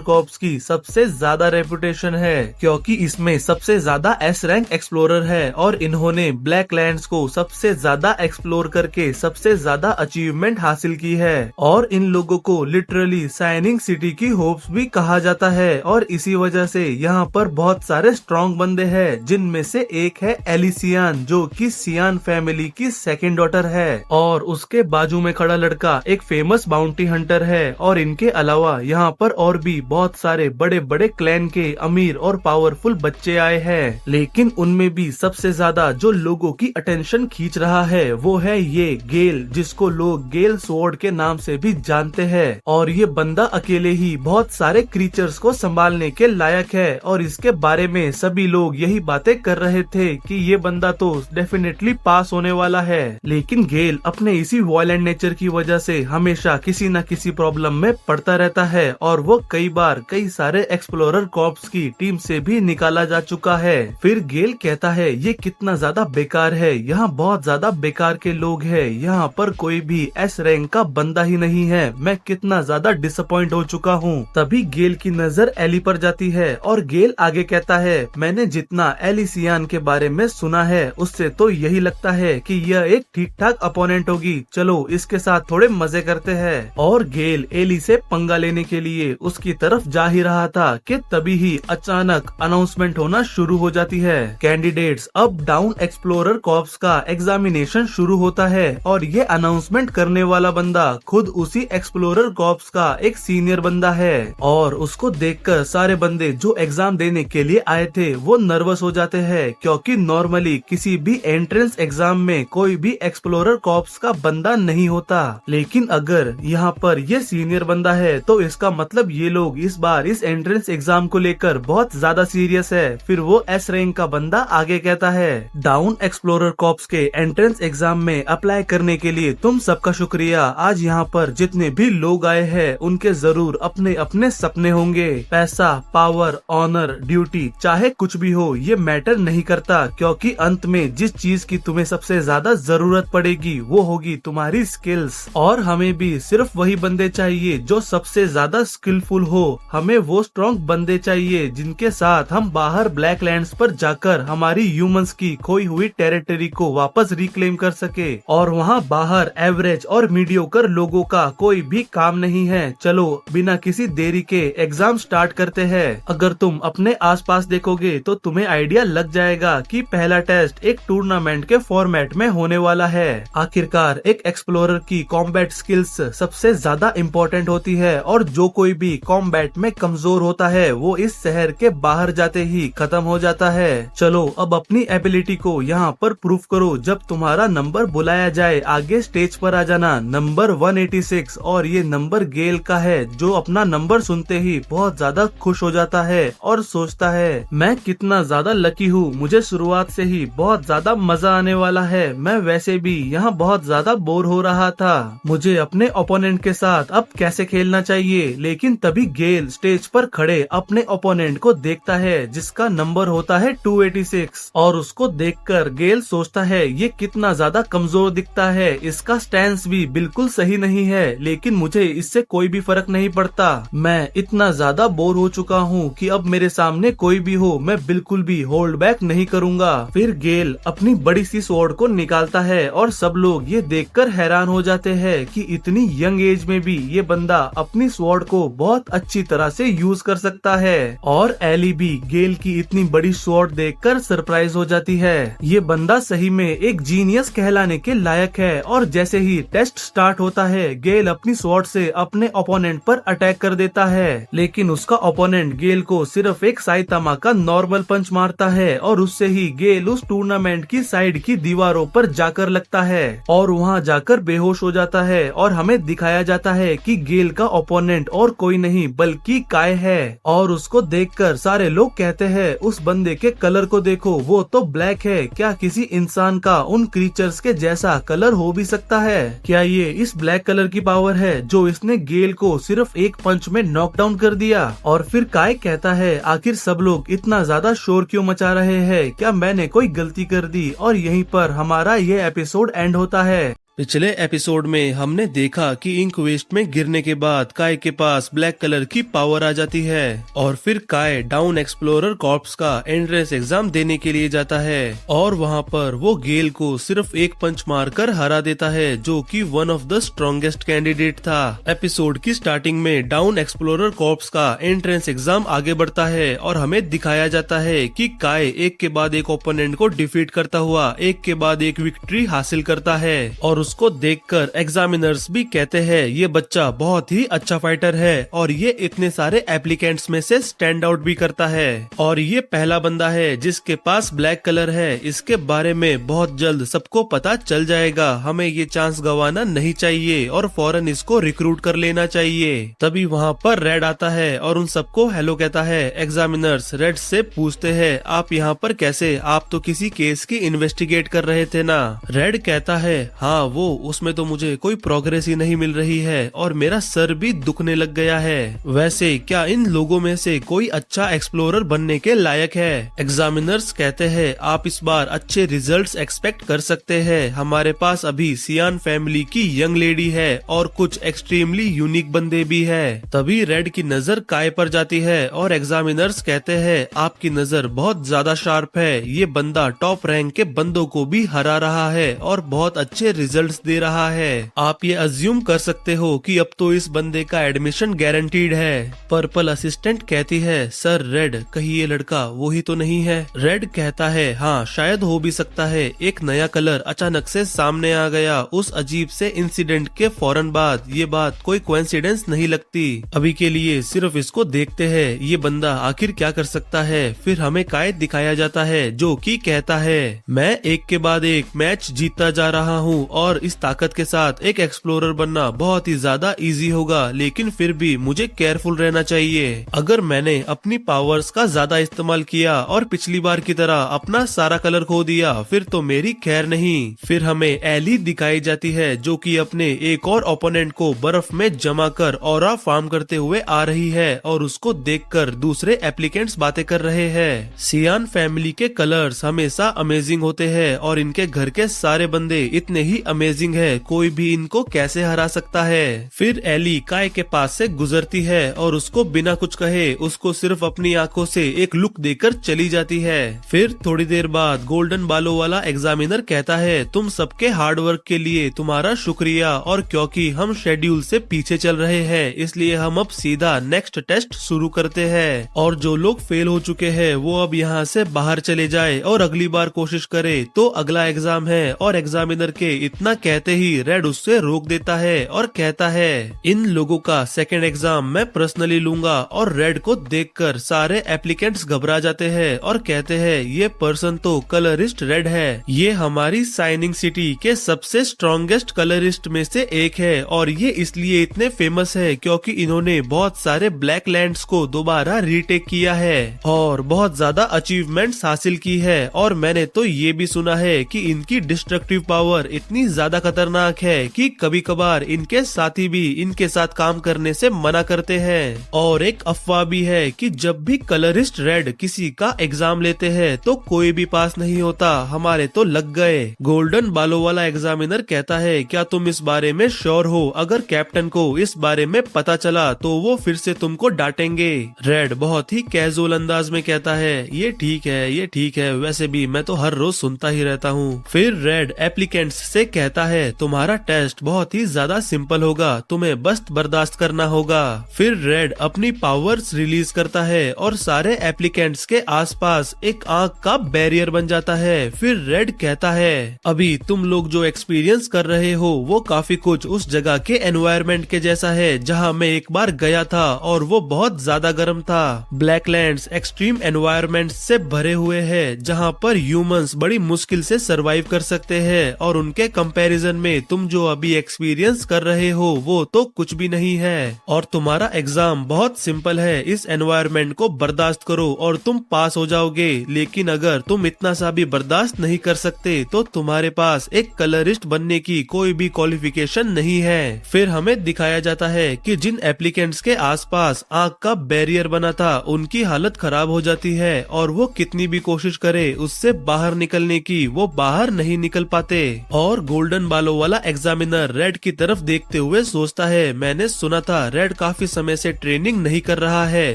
S1: कॉर्प्स की सबसे ज्यादा रेपुटेशन है, क्योंकि इसमें सबसे ज्यादा एस रैंक एक्सप्लोरर है और इन्होंने ब्लैक लैंड्स को सबसे ज्यादा एक्सप्लोर करके सबसे ज्यादा अचीवमेंट हासिल की है और इन लोगों को लिटरली शाइनिंग सिटी की होप्स भी कहा जाता है। और इसी वजह से यहाँ पर बहुत सारे स्ट्रॉन्ग बंदे हैं, जिनमें से एक है एलिसियान, जो कि सियान फैमिली की सेकंड डॉटर है और उसके बाजू में खड़ा लड़का एक फेमस बाउंटी हंटर है। और इनके अलावा यहाँ पर और भी बहुत सारे बड़े बड़े क्लैन के अमीर और पावरफुल बच्चे आए हैं, लेकिन उनमें भी सबसे ज्यादा जो लोगों की अटेंशन खींच रहा है वो है ये गेल, जिसको लोग गेल स्वॉर्ड के नाम से भी जानते हैं। और ये बंदा अकेले ही बहुत सारे क्रीचर्स को संभालने के लायक है और इसके बारे में सभी लोग यही बातें कर रहे थे कि ये बंदा तो डेफिनेटली पास होने वाला है। लेकिन गेल अपने इसी वायलेंट नेचर की वजह से हमेशा किसी न किसी प्रॉब्लम में पड़ता रहता है और वो कई बार कई सारे एक्सप्लोरर कॉर्प्स की टीम से भी निकाला जा चुका है। फिर गेल कहता है ये कितना ज्यादा बेकार है, यहाँ बहुत ज्यादा बेकार के लोग हैं, यहाँ पर कोई भी एस रैंक का बंदा ही नहीं है, मैं कितना ज्यादा डिसअपॉइंट हो चुका हूँ। तभी गेल की नजर एली पर जाती है और गेल आगे कहता है मैंने जितना एलिसियान के बारे में सुना है उससे तो यही लगता है कि यह एक ठीक ठाक अपोनेंट होगी, चलो इसके साथ थोड़े मजे करते हैं। और गेल एली से पंगा लेने के लिए उसकी तरफ जा ही रहा था कि तभी ही अचानक अनाउंसमेंट होना शुरू हो जाती है। कैंडिडेट्स अब डाउन एक्सप्लोरर कॉर्प्स का एग्जामिनेशन शुरू होता है और ये अनाउंसमेंट करने वाला बंदा खुद उसी एक्सप्लोरर कॉर्प्स का एक सीनियर बंदा है और उसको देखकर सारे बंदे जो एग्जाम देने के लिए आए थे वो नर्वस हो जाते हैं, क्योंकि नॉर्मली किसी भी एंट्रेंस एग्जाम में कोई भी एक्सप्लोरर कॉर्प्स का बंदा नहीं होता। लेकिन अगर यहाँ पर ये सीनियर बंदा है तो इसका मतलब ये लोग इस बार इस एंट्रेंस एग्जाम को लेकर बहुत ज्यादा सीरियस है। फिर वो एस रैंक का बंदा आगे कहता है डाउन एक्सप्लोरर कॉर्प्स के एंट्रेंस एग्जाम में अप्लाई करने के लिए तुम सबका शुक्रिया। आज यहाँ पर जितने भी लोग आए हैं उनके जरूर अपने अपने सपने होंगे, पैसा, पावर, ऑनर, ड्यूटी, चाहे कुछ भी हो ये मैटर नहीं करता, क्योंकि अंत में जिस चीज की तुम्हें सबसे ज्यादा जरूरत पड़ेगी वो होगी तुम्हारी स्किल्स। और हमें भी सिर्फ वही बंदे चाहिए जो सबसे ज्यादा स्किलफुल हो, हमें वो स्ट्रॉन्ग बंदे चाहिए जिनके साथ हम बाहर ब्लैक लैंड्स पर जाकर हमारी ह्यूमंस की खोई हुई टेरिटरी को वापस रिक्लेम कर सके। और वहाँ बाहर एवरेज और मीडियोकर लोगों का कोई भी काम नहीं है। चलो बिना किसी देरी के एग्जाम स्टार्ट करते हैं। अगर तुम अपने आसपास देखोगे तो तुम्हें आइडिया लग जाएगा कि पहला टेस्ट एक टूर्नामेंट के फॉर्मेट में होने वाला है। आखिरकार एक एक्सप्लोरर की कॉम्बैट स्किल्स सबसे ज्यादा इम्पोर्टेंट होती है और जो कोई भी कॉम्बैट में कमजोर होता है वो इस शहर के बाहर जाते ही खत्म हो जाता है। चलो अब अपनी एबिलिटी को यहाँ पर प्रूफ करो, जब तुम्हारा नंबर बुलाया जाए आगे स्टेज पर आ जाना। नंबर 186 और ये नंबर गेल का है, जो अपना नंबर सुनते ही बहुत ज्यादा खुश हो जाता है और सोचता है मैं कितना ज्यादा लकी हूँ, मुझे शुरुआत से ही बहुत ज्यादा मजा आने वाला है। मैं वैसे भी यहाँ बहुत ज्यादा बोर हो रहा था, मुझे अपने ओपोनेंट के साथ अब कैसे खेलना चाहिए। लेकिन तभी गेल स्टेज पर खड़े अपने ओपोनेंट को देखता है जिसका नंबर होता है 286 और उसको देखकर गेल सोचता है ये कितना ज्यादा कमजोर दिखता है, इसका स्टैंस भी बिल्कुल सही नहीं है, लेकिन मुझे इससे कोई भी फर्क नहीं पड़ता। मैं इतना ज्यादा बोर हो चुका हूँ कि अब मेरे सामने कोई भी हो मैं बिल्कुल भी होल्ड बैक नहीं करूँगा। फिर गेल अपनी बड़ी सी स्वॉर्ड को निकालता है और सब लोग ये देखकर हैरान हो जाते हैं कि इतनी यंग एज में भी ये बंदा अपनी स्वॉर्ड को बहुत अच्छी तरह से यूज कर सकता है। और एली भी गेल की इतनी बड़ी स्वॉर्ड देखकर सरप्राइज हो जाती है। ये बंदा सही में एक जीनियस कहलाने के लायक है। और जैसे ही टेस्ट स्टार्ट होता है गेल अपनी स्वॉर्ड से अपने ओपोनेंट पर अटैक कर देता है, लेकिन उसका ओपोनेंट गेल को सिर्फ एक साइतामा का नॉर्मल पंच मारता है और उससे ही गेल उस टूर्नामेंट की साइड की दीवारों पर जाकर लगता है और वहाँ जाकर बेहोश हो जाता है। और हमें दिखाया जाता है कि गेल का ओपोनेंट और कोई नहीं बल्कि काय है। और उसको देखकर सारे लोग कहते हैं उस बंदे के कलर को देखो, वो तो ब्लैक है, क्या किसी इंसान का उन क्रीचर्स के जैसा कलर हो भी सकता है? क्या ये इस ब्लैक कलर की पावर है जो इसने गेल को सिर्फ एक पंच में नॉकडाउन कर दिया? और फिर काय कहता है आखिर सब लोग इतना ज्यादा शोर क्यों मचा रहे हैं, क्या मैंने कोई गलती कर दी? और यहीं पर हमारा ये एपिसोड एंड होता है। पिछले एपिसोड में हमने देखा कि इंक वेस्ट में गिरने के बाद काय के पास ब्लैक कलर की पावर आ जाती है और फिर काय डाउन एक्सप्लोरर कॉर्प्स का एंट्रेंस एग्जाम देने के लिए जाता है और वहाँ पर वो गेल को सिर्फ एक पंच मारकर हरा देता है, जो कि one of the strongest candidate था। एपिसोड की स्टार्टिंग में डाउन एक्सप्लोरर कॉर्प्स का एंट्रेंस एग्जाम आगे बढ़ता है और हमें दिखाया जाता है कि काय एक के बाद एक ओपोनेंट को डिफीट करता हुआ एक के बाद एक विक्ट्री हासिल करता है और उसको देखकर एग्जामिनर्स भी कहते हैं ये बच्चा बहुत ही अच्छा फाइटर है और ये इतने सारे एप्लीकेंट्स में से स्टैंड आउट भी करता है और ये पहला बंदा है जिसके पास ब्लैक कलर है। इसके बारे में बहुत जल्द सबको पता चल जाएगा, हमें ये चांस गंवाना नहीं चाहिए और फौरन इसको रिक्रूट कर लेना चाहिए। तभी वहाँ पर रेड आता है और उन सबको हेलो कहता है। एग्जामिनर्स रेड से पूछते हैं आप यहाँ पर कैसे, आप तो किसी केस की इन्वेस्टिगेट कर रहे थे ना। रेड कहता है हाँ वो, उसमें तो मुझे कोई प्रोग्रेस ही नहीं मिल रही है और मेरा सर भी दुखने लग गया है। वैसे क्या इन लोगों में से कोई अच्छा एक्सप्लोरर बनने के लायक है? एग्जामिनर्स कहते हैं आप इस बार अच्छे रिजल्ट्स एक्सपेक्ट कर सकते हैं, हमारे पास अभी सियान फैमिली की यंग लेडी है और कुछ एक्सट्रीमली यूनिक बंदे भी है। तभी रेड की नजर काय पर जाती है और एग्जामिनर्स कहते हैं आपकी नजर बहुत ज्यादा शार्प है, ये बंदा टॉप रैंक के बंदों को भी हरा रहा है और बहुत अच्छे रिजल्ट्स दे रहा है। आप ये अज्यूम कर सकते हो कि अब तो इस बंदे का एडमिशन गारंटीड है। पर्पल असिस्टेंट कहती है सर रेड, कहीं ये लड़का वो ही तो नहीं है? रेड कहता है हाँ शायद हो भी सकता है, एक नया कलर अचानक से सामने आ गया उस अजीब से इंसिडेंट के फौरन बाद, ये बात कोई कोइंसिडेंस नहीं लगती। अभी के लिए सिर्फ इसको देखते हैं ये बंदा आखिर क्या कर सकता है। फिर हमें काय दिखाया जाता है जो कि कहता है मैं एक के बाद एक मैच जीतता जा रहा हूँ और इस ताकत के साथ एक एक्सप्लोरर बनना बहुत ही ज्यादा इजी होगा, लेकिन फिर भी मुझे केयरफुल रहना चाहिए। अगर मैंने अपनी पावर्स का ज्यादा इस्तेमाल किया और पिछली बार की तरह अपना सारा कलर खो दिया फिर तो मेरी खैर नहीं। फिर हमें एली दिखाई जाती है जो कि अपने एक और ओपोनेंट को बर्फ में जमा कर ऑरा फार्म करते हुए आ रही है और उसको देखकर दूसरे एप्लीकेंट्स बातें कर रहे हैं। सियान फैमिली के कलर्स हमेशा अमेजिंग होते हैं और इनके घर के सारे बंदे इतने ही अमेजिंग है, कोई भी इनको कैसे हरा सकता है। फिर एली काय के पास से गुजरती है और उसको बिना कुछ कहे उसको सिर्फ अपनी आंखों से एक लुक देकर चली जाती है। फिर थोड़ी देर बाद गोल्डन बालों वाला एग्जामिनर कहता है तुम सबके हार्ड वर्क के लिए तुम्हारा शुक्रिया और क्योंकि हम शेड्यूल से पीछे चल रहे हैं इसलिए हम अब सीधा नेक्स्ट टेस्ट शुरू करते हैं और जो लोग फेल हो चुके हैं वो अब यहाँ से बाहर चले जाए और अगली बार कोशिश करे तो अगला एग्जाम है। और एग्जामिनर के इतना कहते ही रेड उससे रोक देता है और कहता है इन लोगों का सेकंड एग्जाम मैं पर्सनली लूंगा। और रेड को देखकर सारे एप्लीकेंट्स घबरा जाते हैं और कहते हैं ये पर्सन तो कलरिस्ट रेड है, ये हमारी साइनिंग सिटी के सबसे स्ट्रॉन्गेस्ट कलरिस्ट में से एक है और ये इसलिए इतने फेमस है क्योंकि इन्होंने बहुत सारे ब्लैक लैंड्स को दोबारा रीटेक किया है और बहुत ज्यादा अचीवमेंट्स हासिल की है। और मैंने तो ये भी सुना है कि इनकी डिस्ट्रक्टिव पावर इतनी ज्यादा खतरनाक है कि कभी कभार इनके साथी भी इनके साथ काम करने से मना करते हैं। और एक अफवाह भी है कि जब भी कलरिस्ट रेड किसी का एग्जाम लेते हैं तो कोई भी पास नहीं होता, हमारे तो लग गए। गोल्डन बालों वाला एग्जामिनर कहता है क्या तुम इस बारे में श्योर हो? अगर कैप्टन को इस बारे में पता चला तो वो फिर से तुमको डांटेंगे। रेड बहुत ही कैजुअल अंदाज में कहता है ये ठीक है, वैसे भी मैं तो हर रोज सुनता ही रहता हूँ। फिर रेड एप्लीकेंट्स से कहता है तुम्हारा टेस्ट बहुत ही ज्यादा सिंपल होगा, तुम्हें बस बर्दाश्त करना होगा। फिर रेड अपनी पावर्स रिलीज करता है और सारे एप्लीकेंट्स के आसपास एक आग का बैरियर बन जाता है। फिर रेड कहता है अभी तुम लोग जो एक्सपीरियंस कर रहे हो वो काफी कुछ उस जगह के एनवायरनमेंट के जैसा है जहाँ मैं एक बार गया था और वो बहुत ज्यादा गर्म था। ब्लैकलैंड्स एक्सट्रीम एनवायरनमेंट से भरे हुए हैं जहाँ पर ह्यूमंस बड़ी मुश्किल से सरवाइव कर सकते हैं और उनके कंपैरिजन में तुम जो अभी एक्सपीरियंस कर रहे हो वो तो कुछ भी नहीं है और तुम्हारा एग्जाम बहुत सिंपल है। इस एनवायरनमेंट को बर्दाश्त करो और तुम पास हो जाओगे, लेकिन अगर तुम इतना सा भी बर्दाश्त नहीं कर सकते तो तुम्हारे पास एक कलरिस्ट बनने की कोई भी क्वालिफिकेशन नहीं है। फिर हमें दिखाया जाता है कि जिन एप्लीकेंट्स के आसपास आग का बैरियर बना था उनकी हालत खराब हो जाती है और वो कितनी भी कोशिश करे उससे बाहर निकलने की वो बाहर नहीं निकल पाते। और गोल्डन गोल्डन बालों वाला एग्जामिनर रेड की तरफ देखते हुए सोचता है, मैंने सुना था रेड काफी समय से ट्रेनिंग नहीं कर रहा है,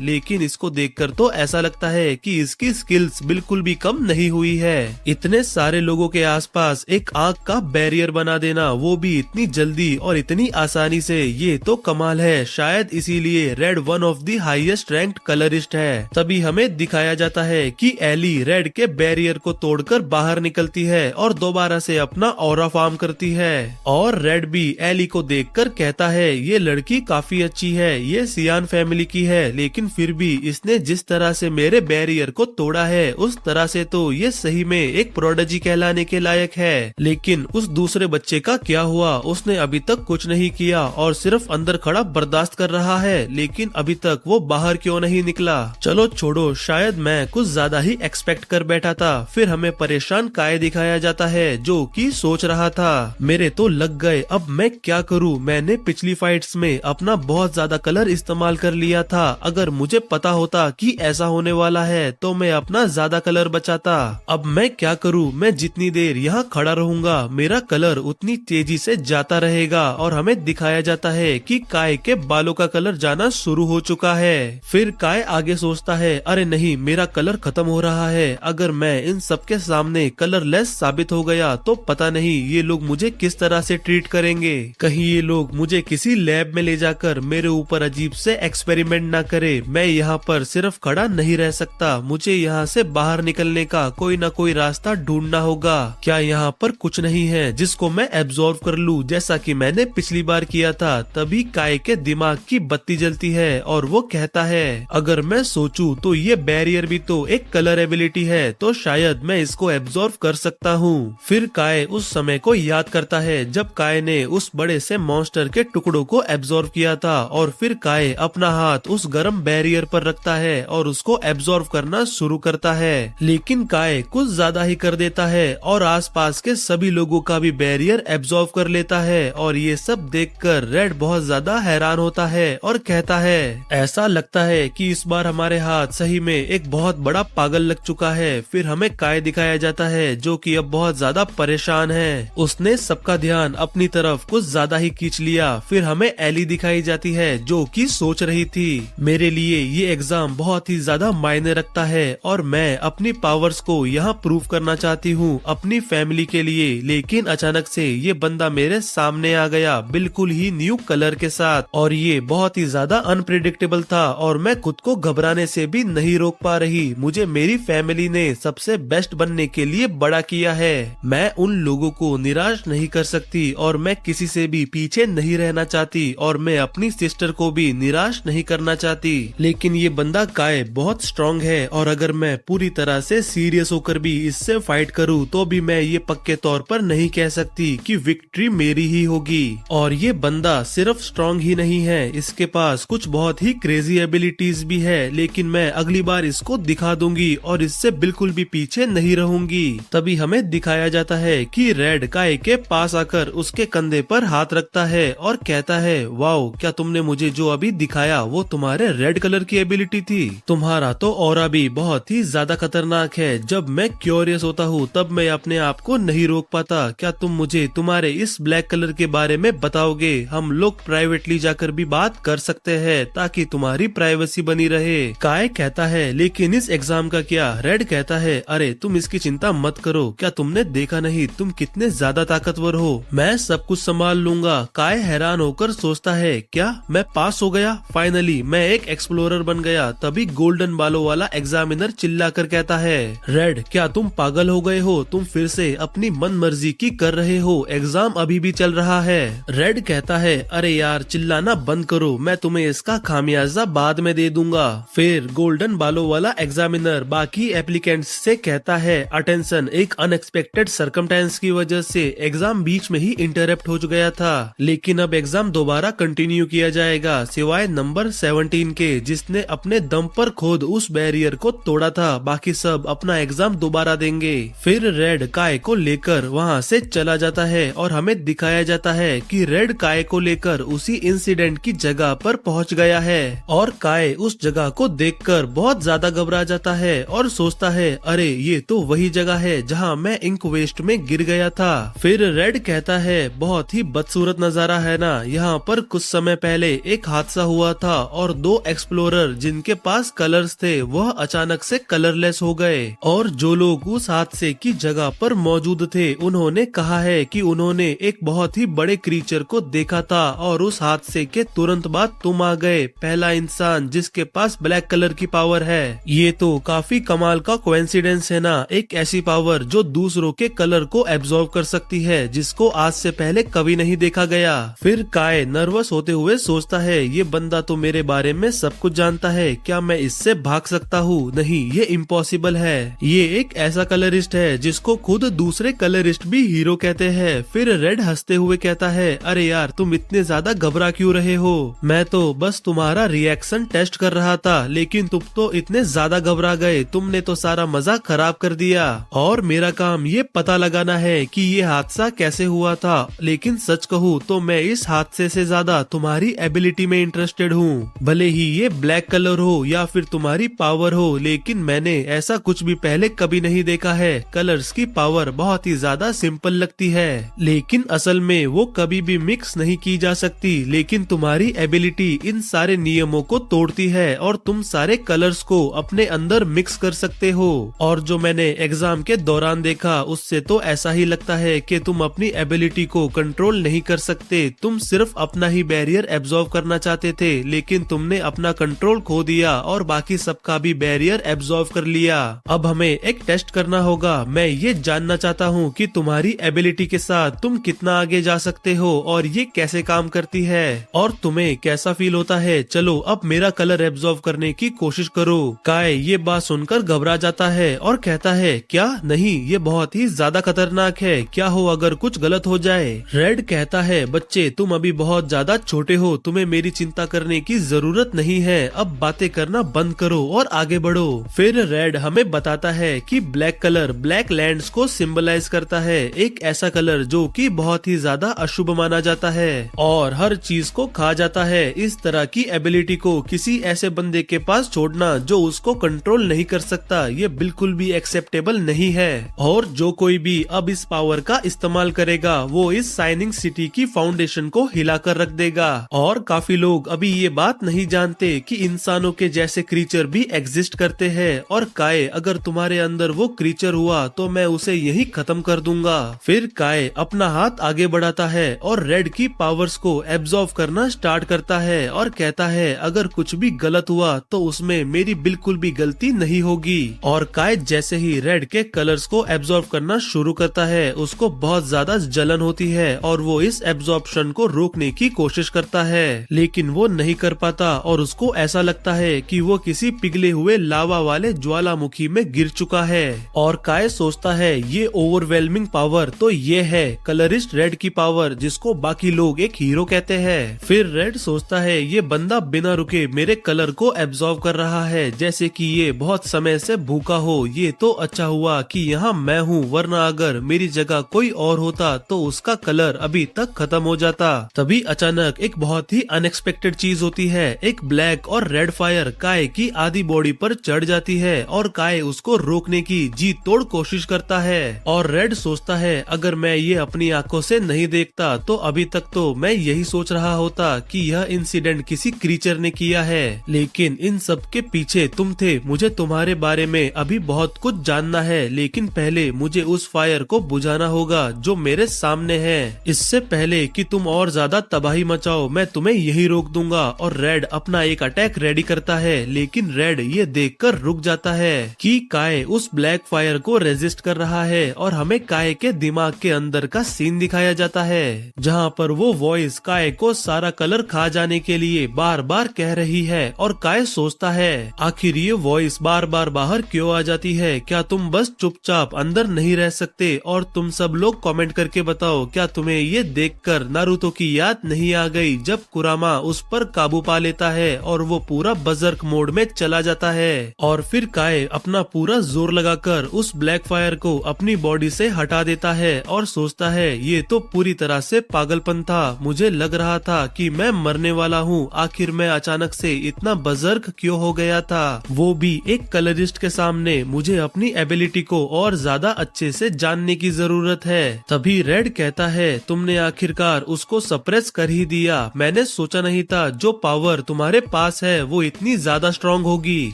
S1: लेकिन इसको देखकर तो ऐसा लगता है कि इसकी स्किल्स बिल्कुल भी कम नहीं हुई है। इतने सारे लोगों के आसपास एक आग का बैरियर बना देना, वो भी इतनी जल्दी और इतनी आसानी से, ये तो कमाल है। शायद इसीलिए red one of the highest ranked colourist है। तभी हमें दिखाया जाता है कि एली रेड के बैरियर को तोड़कर बाहर निकलती है और दोबारा से अपना ऑरा फॉर्म करती है। और रेड भी एली को देखकर कहता है, ये लड़की काफी अच्छी है, ये सियान फैमिली की है, लेकिन फिर भी इसने जिस तरह से मेरे बैरियर को तोड़ा है उस तरह से तो ये सही में एक प्रोडिजी कहलाने के लायक है। लेकिन उस दूसरे बच्चे का क्या हुआ? उसने अभी तक कुछ नहीं किया और सिर्फ अंदर खड़ा बर्दाश्त कर रहा है, लेकिन अभी तक वो बाहर क्यों नहीं निकला? चलो छोड़ो, शायद मैं कुछ ज्यादा ही एक्सपेक्ट कर बैठा था। फिर हमें परेशान काय दिखाया जाता है जो कि सोच रहा था, मेरे तो लग गए, अब मैं क्या करूं? मैंने पिछली फाइट्स में अपना बहुत ज्यादा कलर इस्तेमाल कर लिया था। अगर मुझे पता होता कि ऐसा होने वाला है तो मैं अपना ज्यादा कलर बचाता। अब मैं क्या करूं? मैं जितनी देर यहाँ खड़ा रहूंगा मेरा कलर उतनी तेजी से जाता रहेगा। और हमें दिखाया जाता है कि काय के बालों का कलर जाना शुरू हो चुका है। फिर काय आगे सोचता है, अरे नहीं, मेरा कलर खत्म हो रहा है। अगर मैं इन सबके सामने कलरलेस साबित हो गया तो पता नहीं ये लोग मुझे किस तरह से ट्रीट करेंगे। कहीं ये लोग मुझे किसी लैब में ले जाकर मेरे ऊपर अजीब से एक्सपेरिमेंट ना करे। मैं यहाँ पर सिर्फ खड़ा नहीं रह सकता, मुझे यहाँ से बाहर निकलने का कोई ना कोई रास्ता ढूंढना होगा। क्या यहाँ पर कुछ नहीं है जिसको मैं एब्जॉर्व कर लूं, जैसा कि मैंने पिछली बार किया था? तभी काय के दिमाग की बत्ती जलती है और वो कहता है, अगर मैं सोचूं तो ये बैरियर भी तो एक कलर एबिलिटी है, तो शायद मैं इसको एब्जॉर्व कर सकता हूँ। फिर काय उस समय को याद करता है जब काय ने उस बड़े से मॉन्स्टर के टुकड़ों को एब्जॉर्व किया था। और फिर काय अपना हाथ उस गर्म बैरियर पर रखता है और उसको एब्जॉर्व करना शुरू करता है। लेकिन काय कुछ ज्यादा ही कर देता है और आसपास के सभी लोगों का भी बैरियर एब्जॉर्व कर लेता है। और ये सब देखकर रेड बहुत ज्यादा हैरान होता है और कहता है, ऐसा लगता है कि इस बार हमारे हाथ सही में एक बहुत बड़ा पागल लग चुका है। फिर हमें काय दिखाया जाता है जो कि अब बहुत ज्यादा परेशान है। उसने सबका ध्यान अपनी तरफ कुछ ज्यादा ही खींच लिया। फिर हमें एली दिखाई जाती है जो कि सोच रही थी, मेरे लिए ये एग्जाम बहुत ही ज्यादा मायने रखता है और मैं अपनी पावर्स को यहाँ प्रूव करना चाहती हूँ अपनी फैमिली के लिए। लेकिन अचानक से ये बंदा मेरे सामने आ गया बिल्कुल ही न्यू कलर के साथ और ये बहुत ही ज्यादा अनप्रेडिक्टेबल था और मैं खुद को घबराने से भी नहीं रोक पा रही। मुझे मेरी फैमिली ने सबसे बेस्ट बनने के लिए बड़ा किया है। मैं उन लोगों को निराश नहीं कर सकती और मैं किसी से भी पीछे नहीं रहना चाहती और मैं अपनी सिस्टर को भी निराश नहीं करना चाहती। लेकिन ये बंदा काय बहुत स्ट्रॉन्ग है और अगर मैं पूरी तरह से सीरियस होकर भी इससे फाइट करूं तो भी मैं ये पक्के तौर पर नहीं कह सकती कि विक्ट्री मेरी ही होगी। और ये बंदा सिर्फ स्ट्रॉन्ग ही नहीं है, इसके पास कुछ बहुत ही क्रेजी एबिलिटीज भी है। लेकिन मैं अगली बार इसको दिखा दूंगी और इससे बिल्कुल भी पीछे नहीं रहूंगी। तभी हमें दिखाया जाता है कि रेड काय के पास आकर उसके कंधे पर हाथ रखता है और कहता है, वाओ, क्या तुमने मुझे जो अभी दिखाया वो तुम्हारे रेड कलर की एबिलिटी थी? तुम्हारा तो ऑरा भी बहुत ही ज्यादा खतरनाक है। जब मैं क्यूरियस होता हूँ तब मैं अपने आप को नहीं रोक पाता। क्या तुम मुझे तुम्हारे इस ब्लैक कलर के बारे में बताओगे? हम लोग प्राइवेटली जाकर भी बात कर सकते हैं ताकि तुम्हारी प्राइवेसी बनी रहे। काय कहता है, लेकिन इस एग्जाम का क्या? रेड कहता है, अरे तुम इसकी चिंता मत करो, क्या तुमने देखा नहीं तुम कितने ज्यादा ताकतवर हो? मैं सब कुछ संभाल लूंगा। काय हैरान होकर सोचता है, क्या मैं पास हो गया? फाइनली मैं एक एक्सप्लोरर बन गया। तभी गोल्डन बालों वाला एग्जामिनर चिल्लाकर कहता है, रेड क्या तुम पागल हो गए हो? तुम फिर से अपनी मन मर्जी की कर रहे हो, एग्जाम अभी भी चल रहा है। रेड कहता है, अरे यार चिल्लाना बंद करो, मैं तुम्हें इसका खामियाजा बाद में दे दूंगा। फिर गोल्डन बालों वाला एग्जामिनर बाकी एप्लीकेंट्स से कहता है, अटेंशन, एक अनएक्सपेक्टेड सरकमस्टेंस की वजह से एग्जाम बीच में ही इंटरप्ट हो गया था, लेकिन अब एग्जाम दोबारा कंटिन्यू किया जाएगा सिवाय नंबर 17 के जिसने अपने दम पर खुद उस बैरियर को तोड़ा था। बाकी सब अपना एग्जाम दोबारा देंगे। फिर रेड काय को लेकर वहाँ से चला जाता है और हमें दिखाया जाता है कि रेड काय को लेकर उसी इंसिडेंट की जगह पर पहुँच गया है और काय उस जगह को देखकर बहुत ज्यादा घबरा जाता है और सोचता है, अरे ये तो वही जगह है जहाँ मैं इंक वेस्ट में गिर गया था। फिर रेड कहता है बहुत ही बदसूरत नजारा है ना, यहाँ पर कुछ समय पहले एक हादसा हुआ था और 2 एक्सप्लोरर जिनके पास कलर्स थे वह अचानक से कलरलेस हो गए, और जो लोग उस हादसे की जगह पर मौजूद थे उन्होंने कहा है कि उन्होंने एक बहुत ही बड़े क्रीचर को देखा था और उस हादसे के तुरंत बाद तुम आ गए, पहला इंसान जिसके पास ब्लैक कलर की पावर है। ये तो काफी कमाल का कोइंसिडेंस है ना, एक ऐसी पावर जो दूसरों के कलर को एब्जॉर्ब कर सकती है जिसको आज से पहले कभी नहीं देखा गया। फिर काय नर्वस होते हुए सोचता है ये बंदा तो मेरे बारे में सब कुछ जानता है, क्या मैं इससे भाग सकता हूँ? नहीं, ये इम्पॉसिबल है। ये एक ऐसा कलरिस्ट है जिसको खुद दूसरे कलरिस्ट भी हीरो कहते हैं। फिर रेड हंसते हुए कहता है अरे यार तुम इतने ज्यादा घबरा क्यों रहे हो, मैं तो बस तुम्हारा रिएक्शन टेस्ट कर रहा था, लेकिन तुम तो इतने ज्यादा घबरा गए, तुमने तो सारा मजा खराब कर दिया। और मेरा काम ये पता लगाना है कि ये हादसा कैसे हुआ था, लेकिन सच कहूँ तो मैं इस हादसे से ज्यादा तुम्हारी एबिलिटी में इंटरेस्टेड हूँ। भले ही ये ब्लैक कलर हो या फिर तुम्हारी पावर हो, लेकिन मैंने ऐसा कुछ भी पहले कभी नहीं देखा है। कलर्स की पावर बहुत ही ज्यादा सिंपल लगती है, लेकिन असल में वो कभी भी मिक्स नहीं की जा सकती, लेकिन तुम्हारी एबिलिटी इन सारे नियमों को तोड़ती है और तुम सारे कलर्स को अपने अंदर मिक्स कर सकते हो। और जो मैंने एग्जाम के दौरान देखा उससे तो ऐसा ही लगता है कि तुम अपनी एबिलिटी को कंट्रोल नहीं कर सकते, तुम सिर्फ अपना ही बैरियर एब्जॉर्ब करना चाहते थे, लेकिन तुमने अपना कंट्रोल खो दिया और बाकी सबका भी बैरियर एब्जॉर्ब कर लिया। अब हमें एक टेस्ट करना होगा, मैं ये जानना चाहता हूँ कि तुम्हारी एबिलिटी के साथ तुम कितना आगे जा सकते हो और ये कैसे काम करती है और तुम्हें कैसा फील होता है। चलो अब मेरा कलर एब्जॉर्ब करने की कोशिश करो। काय ये बात सुनकर घबरा जाता है और कहता है क्या? नहीं, ये बहुत ही ज्यादा खतरनाक है, क्या हो अगर कुछ गलत हो जाए? रेड कहता है बच्चे तुम अभी बहुत ज्यादा छोटे हो, तुम्हें मेरी चिंता करने की जरूरत नहीं है, अब बातें करना बंद करो और आगे बढ़ो। फिर रेड हमें बताता है कि ब्लैक कलर ब्लैक लैंड्स को सिंबलाइज करता है, एक ऐसा कलर जो कि बहुत ही ज्यादा अशुभ माना जाता है और हर चीज को खा जाता है। इस तरह की एबिलिटी को किसी ऐसे बंदे के पास छोड़ना जो उसको कंट्रोल नहीं कर सकता, ये बिल्कुल भी एक्सेप्टेबल नहीं है। और जो कोई भी अब इस पावर का इस्तेमाल करेगा वो इस शाइनिंग सिटी की फाउंडेशन को हिलाकर रख देगा। और काफी लोग अभी ये बात नहीं जानते कि इंसानों के जैसे क्रीचर भी एग्जिस्ट करते हैं, और काय अगर तुम्हारे अंदर वो क्रीचर हुआ तो मैं उसे यही खत्म कर दूंगा। फिर काय अपना हाथ आगे बढ़ाता है और रेड की पावर्स को एब्जॉर्ब करना स्टार्ट करता है और कहता है अगर कुछ भी गलत हुआ तो उसमें मेरी बिल्कुल भी गलती नहीं होगी। और काय जैसे ही रेड के कलर्स को एब्जॉर्ब करना शुरू करता है उसको बहुत ज्यादा जलन होती है और वो इस एब्जॉर्प्शन को रोकने की कोशिश करता है, लेकिन वो नहीं कर पाता और उसको ऐसा लगता है कि वो किसी पिघले हुए लावा वाले ज्वालामुखी में गिर चुका है। और काय सोचता है ये ओवरवेलमिंग पावर तो ये है कलरिस्ट रेड की पावर, जिसको बाकी लोग एक हीरो कहते हैं। फिर रेड सोचता है ये बंदा बिना रुके मेरे कलर को एब्जॉर्ब कर रहा है, जैसे कि ये बहुत समय से भूखा हो। ये तो अच्छा हुआ कि यहाँ मैं हूँ, वरना अगर मेरी जगह कोई और होता तो उसका कलर अभी तक खत्म हो जाता। तभी अचानक एक बहुत ही अनएक्सपेक्टेड चीज होती है, एक ब्लैक और रेड फायर काय की आधी बॉडी पर चढ़ जाती है और काय उसको रोकने की जी तोड़ कोशिश करता है। और रेड सोचता है अगर मैं ये अपनी आंखों से नहीं देखता तो अभी तक तो मैं यही सोच रहा होता कि यह इंसिडेंट किसी क्रीचर ने किया है, लेकिन इन सब के पीछे तुम थे। मुझे तुम्हारे बारे में अभी बहुत कुछ जानना है, लेकिन पहले मुझे उस फायर को बुझाना होगा जो मेरे सामने है। इससे पहले कि तुम और ज्यादा तबाही मचाओ मैं तुम्हें यही रोक दूंगा। और रेड अपना एक अटैक रेडी करता है, लेकिन रेड ये देखकर रुक जाता है कि काय उस ब्लैक फायर को रेजिस्ट कर रहा है और हमें काय के दिमाग के अंदर का सीन दिखाया जाता है जहाँ पर वो वॉइस काय को सारा कलर खा जाने के लिए बार बार कह रही है। और काय सोचता है आखिर ये वॉइस बार बार बाहर क्यों आ जाती है, क्या तुम बस चुपचाप अंदर नहीं रह सकते? और तुम सब लोग कमेंट करके बताओ क्या तुम्हें ये देखकर नारुतो की याद नहीं आ गई जब कुरामा उस पर काबू पा लेता है और वो पूरा बजर्क मोड में चला जाता है। और फिर काय अपना पूरा जोर लगाकर उस ब्लैक फायर को अपनी बॉडी से हटा देता है और सोचता है ये तो पूरी तरह से पागलपन था, मुझे लग रहा था कि मैं मरने वाला हूँ, आखिर मैं अचानक से इतना बजर्क क्यों हो गया था, वो भी एक कलरिस्ट के सामने। मुझे अपनी एबिलिटी को और ज्यादा अच्छे से जानने की जरूरत जरूरत है। तभी रेड कहता है तुमने आखिरकार उसको सप्रेस कर ही दिया। मैंने सोचा नहीं था जो पावर तुम्हारे पास है वो इतनी ज्यादा स्ट्रॉन्ग होगी,